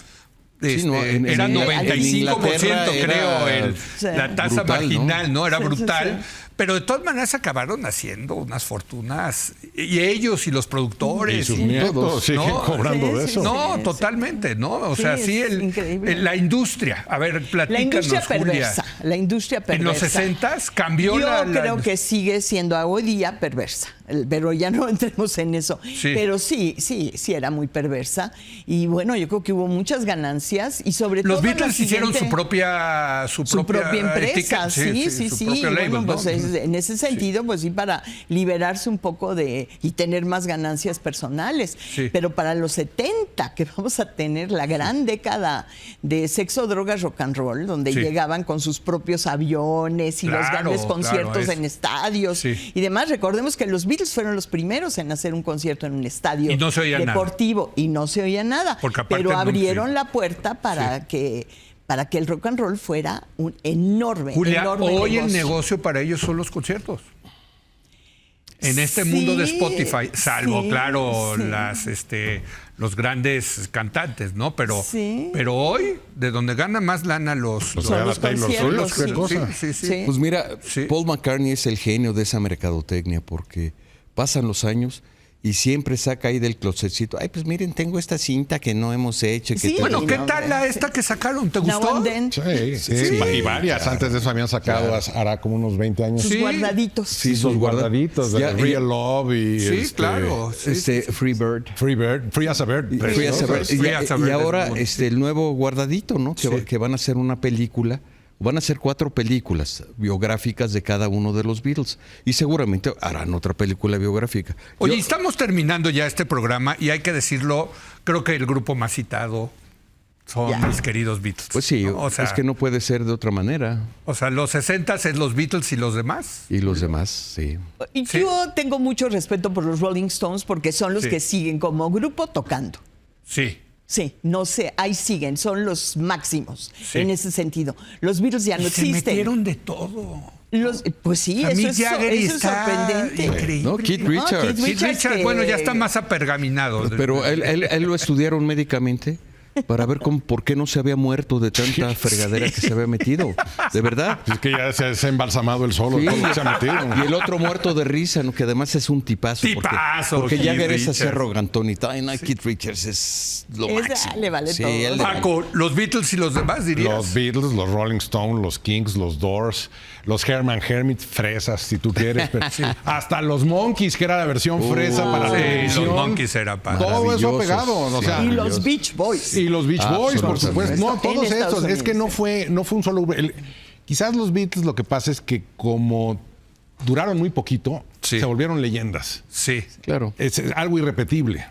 S4: Sí, no,
S1: era
S4: en
S1: 95%,
S4: Inglaterra
S1: creo,
S4: era
S1: la tasa
S4: brutal,
S1: marginal, ¿no? Era
S3: Sí, sí,
S1: brutal.
S3: sí.
S1: Pero de todas maneras acabaron haciendo unas fortunas, y ellos y los productores.
S2: Y sus nietos siguen cobrando de eso.
S1: No, totalmente, ¿no? O sea, sí,
S3: es increíble.
S1: la industria. A ver, platícanos,
S3: La industria
S1: Julia.
S3: perversa. La industria perversa.
S1: En los 60s cambió
S3: Yo
S1: la...
S3: creo que sigue siendo hoy día perversa, pero ya no entremos en eso.
S1: Sí.
S3: Pero sí era muy perversa. Y bueno, yo creo que hubo muchas ganancias y sobre todo...
S1: Los Beatles
S3: lo
S1: hicieron
S3: siguiente,
S1: su propia
S3: empresa,
S1: etiqueta,
S3: sí.
S1: su propio label,
S3: Bueno,
S1: ¿no?
S3: pues en ese sentido, pues sí, para liberarse un poco y tener más ganancias personales.
S1: Sí.
S3: Pero para los 70, que vamos a tener la gran década de sexo, drogas, rock and roll, donde
S1: Sí.
S3: llegaban con sus propios aviones y los
S1: Claro,
S3: grandes conciertos
S1: claro,
S3: en estadios
S1: Sí.
S3: y demás. Recordemos que los Beatles fueron los primeros en hacer un concierto en un estadio
S1: Y no se oía nada.
S3: deportivo y no se oía nada.
S1: Porque aparte
S3: Pero
S1: no-
S3: abrieron
S1: sí.
S3: la puerta para que el rock and roll fuera un enorme,
S1: Julia,
S3: enorme
S1: hoy el
S3: negocio.
S1: negocio para ellos son los conciertos. En este
S3: Sí,
S1: mundo de Spotify, salvo,
S3: sí,
S1: claro,
S3: sí.
S1: los grandes cantantes, ¿no? Pero,
S3: Sí.
S1: pero hoy, de donde gana más lana los...
S2: Pues
S3: Son
S2: era
S3: los
S2: Taylor
S3: conciertos,
S2: Swift, qué
S3: sí.
S2: cosa.
S1: Sí.
S3: Sí.
S4: Pues mira,
S1: Sí.
S4: Paul McCartney es el genio de esa mercadotecnia porque pasan los años y siempre saca ahí del closetcito. Ay, pues miren, tengo esta cinta que no hemos hecho. Que
S3: Sí.
S1: Bueno, ¿qué
S3: no,
S1: tal
S3: hombre.
S1: esta que sacaron? ¿Te
S3: Now
S1: gustó?
S3: and then,
S2: Sí. Y varias. Antes de eso habían sacado, hará como unos 20 años.
S3: sus
S1: Sí.
S3: guardaditos.
S2: Sí, sus guardaditos de
S4: Ya,
S2: Real Love y
S1: Sí, claro. Sí,
S4: Free Bird.
S2: Free as a Bird.
S4: Free as a Bird.
S1: Free as a Bird
S4: Y ahora
S1: es muy-
S4: el nuevo guardadito, ¿no?
S1: Sí.
S4: Que van a hacer una película. Van a hacer 4 películas biográficas de cada uno de los Beatles. Y seguramente harán otra película biográfica.
S1: Oye,
S4: Yo-
S1: estamos terminando ya este programa y hay que decirlo, creo que el grupo más citado son
S3: Ya.
S1: mis queridos Beatles.
S4: pues sí,
S1: ¿no? O sea,
S4: es que no puede ser de otra manera.
S1: los 60s es los Beatles y los demás.
S4: Y los demás, sí.
S3: Y
S1: Sí.
S3: yo tengo mucho respeto por los Rolling Stones porque son los
S1: Sí.
S3: que siguen como grupo tocando.
S1: Sí.
S3: Sí, no sé, ahí siguen, son los máximos
S1: Sí.
S3: en ese sentido. Los Beatles ya no
S1: Y se
S3: existen.
S1: metieron de todo.
S3: Pues sí,
S1: A
S3: eso
S1: Mick
S3: es,
S1: Jagger
S3: eso es
S1: está
S3: sorprendente.
S1: increíble.
S4: No, Keith
S3: No,
S4: Richards.
S3: Keith
S1: Keith
S3: Richards
S1: Richards,
S3: que-
S1: bueno, ya está más apergaminado.
S4: Pero él lo estudiaron médicamente para ver por qué no se había muerto de tanta fregadera que se había metido. De verdad.
S2: Es que ya se ha embalsamado el solo,
S4: Sí.
S2: todo lo que se ha metido.
S4: Y el otro muerto de risa, ¿no? Que además es un tipazo.
S1: Tipazo,
S4: Porque
S1: Keith
S4: Jagger es así
S1: Richards.
S4: arrogantón y tal. Y no, Keith Richards es lo
S3: Ese
S4: máximo.
S3: le vale todo.
S4: él le vale.
S1: Paco, los Beatles y los demás, dirías.
S2: Los Beatles, los Rolling Stones, los Kings, los Doors, los Herman Hermit, fresas, si tú quieres. Pero hasta los Monkeys, que era la versión fresa para
S1: sí,
S2: televisión.
S1: los Monkeys era para-
S2: Todo eso
S4: Maravillosos.
S2: pegado. O sea,
S3: Y
S4: Maravilloso.
S3: los Beach Boys.
S2: Y los Beach Boys, por
S4: Absolutamente.
S2: supuesto. No, todos
S3: En Estados
S2: esos. Es que
S3: Unidos,
S2: no fue un solo... quizás los Beatles lo que pasa es que como duraron muy poquito,
S1: Sí.
S2: se volvieron leyendas.
S1: Sí.
S4: Claro.
S2: Es algo irrepetible.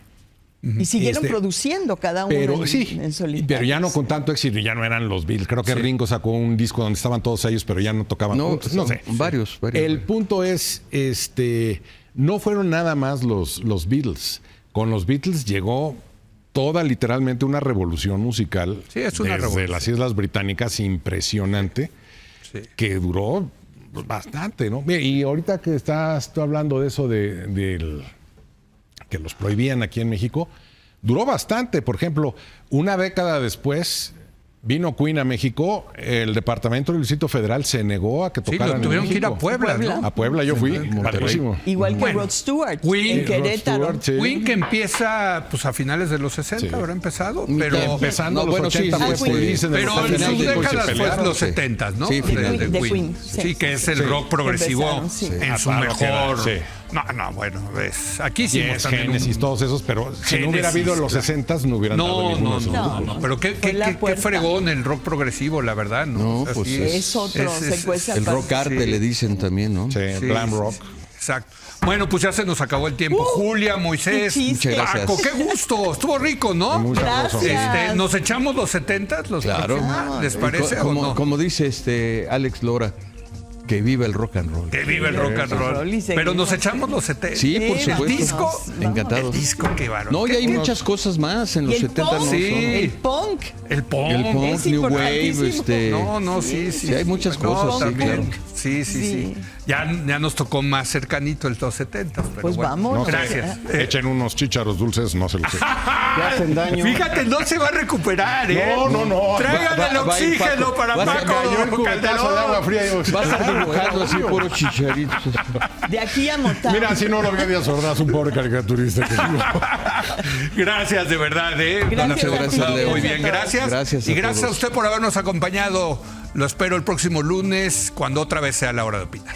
S3: Y siguieron
S2: Este,
S3: produciendo cada uno
S2: Pero
S3: en,
S2: sí,
S3: en solitario.
S2: pero ya no con tanto éxito, ya no eran los Beatles. Creo que Ringo sacó un disco donde estaban todos ellos, pero ya no tocaban
S4: No,
S2: juntos. No sé.
S4: varios.
S2: El punto es, no fueron nada más los Beatles. Con los Beatles llegó toda literalmente una revolución musical
S1: Sí, es una
S2: desde
S1: revolución.
S2: las Islas Británicas impresionante
S1: Sí.
S2: que duró bastante, ¿no? Mira, y ahorita que estás tú hablando de eso que los prohibían aquí en México, duró bastante. Por ejemplo, una década después vino Queen a México, el Departamento del Distrito Federal se negó a que
S1: Sí,
S2: tocaran
S1: lo tuvieron
S2: en
S1: que ir a
S2: México.
S1: Puebla, ¿no?
S2: A Puebla yo fui,
S4: Monterrey.
S2: padrísimo.
S3: Igual que
S1: Bueno,
S3: Rod Stewart
S1: Queen,
S3: en Querétaro.
S2: Rod Stewart, sí.
S1: Queen que empieza pues a finales de los 60,
S2: Sí.
S1: habrá empezado, pero
S2: Empezando
S4: No,
S2: los
S4: bueno,
S2: 80
S4: sí,
S2: fue
S3: sí.
S2: Police, en
S1: pero
S2: los
S1: en
S2: 70
S1: sus
S2: y se
S1: décadas fue
S2: pelearon.
S1: los 70, ¿no?
S4: Sí,
S1: de
S4: finales.
S3: De
S1: Queen.
S3: Queen,
S1: Sí,
S3: sí.
S1: que es el
S2: Sí.
S1: rock progresivo
S3: Empezaron, sí.
S1: en su
S2: Hasta lo que era,
S1: mejor.
S2: sí.
S1: No, bueno, ves, aquí sí
S2: Yes, Genesis, todos esos, pero si no hubiera
S1: Genesis,
S2: habido los
S1: claro.
S2: 60s, no hubieran dado
S1: No,
S2: ninguno
S1: no,
S2: de esos
S1: no,
S2: grupos.
S1: no, pero qué
S3: Fue la puerta.
S1: fregón el rock progresivo, la verdad, ¿no?
S4: No,
S1: O sea,
S4: pues
S1: sí
S3: Es otro, se cuesta
S4: El
S3: para-
S4: rock arte le dicen también, ¿no?
S2: Sí,
S1: Sí,
S2: glam
S1: sí,
S2: rock.
S1: Exacto. Bueno, pues ya se nos acabó el tiempo. Julia, Moisés,
S3: qué chiste.
S4: Muchas gracias.
S1: Paco, qué gusto. Estuvo rico, ¿no?
S2: Muy sabroso.
S3: Gracias.
S1: Nos echamos los 70s, los
S4: Claro.
S1: próximos, ¿les
S4: Y
S1: parece o
S4: como,
S1: no?
S4: como dice Alex Lora, que viva el rock and roll.
S1: Que vive el rock and roll.
S3: Y seguimos.
S1: Pero nos echamos los 70s.
S4: Sí, por
S3: Mira,
S4: supuesto.
S1: ¿El disco?
S4: Encantados.
S1: El disco, qué bárbaro.
S4: No, y hay
S1: Qué-
S4: muchas cosas más en
S3: Y
S4: los
S3: el
S4: 70
S3: punk,
S4: no
S1: Sí.
S4: solo.
S3: el punk.
S1: El punk.
S4: El punk,
S3: Es
S4: New Wave,
S3: importantísimo.
S1: No, sí.
S4: Sí, hay muchas cosas, sí,
S1: también.
S4: claro.
S1: Sí.
S3: Sí.
S1: Ya nos tocó más cercanito el 70s. Pero
S3: Pues
S1: bueno.
S3: vamos.
S2: No sé,
S1: Gracias.
S2: echen unos chícharos dulces, no se los sé. que hacen daño.
S1: Fíjate, no se va a recuperar, ¿eh?
S2: No.
S1: Tráigame el
S4: va a ir
S1: oxígeno
S4: Paco.
S1: para
S4: Vas a
S1: Paco
S2: Cayó el cubetazo de agua fría. Y
S4: Va a estar dibujando así por chicharitos.
S3: De aquí a Motán.
S2: Mira, si no lo vio Díaz Ordaz, un pobre caricaturista que
S1: Gracias, de verdad, ¿eh?
S3: Gracias
S1: Nos hemos
S4: a ti,
S1: pasado
S4: Leo.
S1: muy bien, gracias.
S4: Gracias a
S1: y gracias
S4: todos.
S1: a usted por habernos acompañado. Lo espero el próximo lunes, cuando otra vez sea la hora de opinar.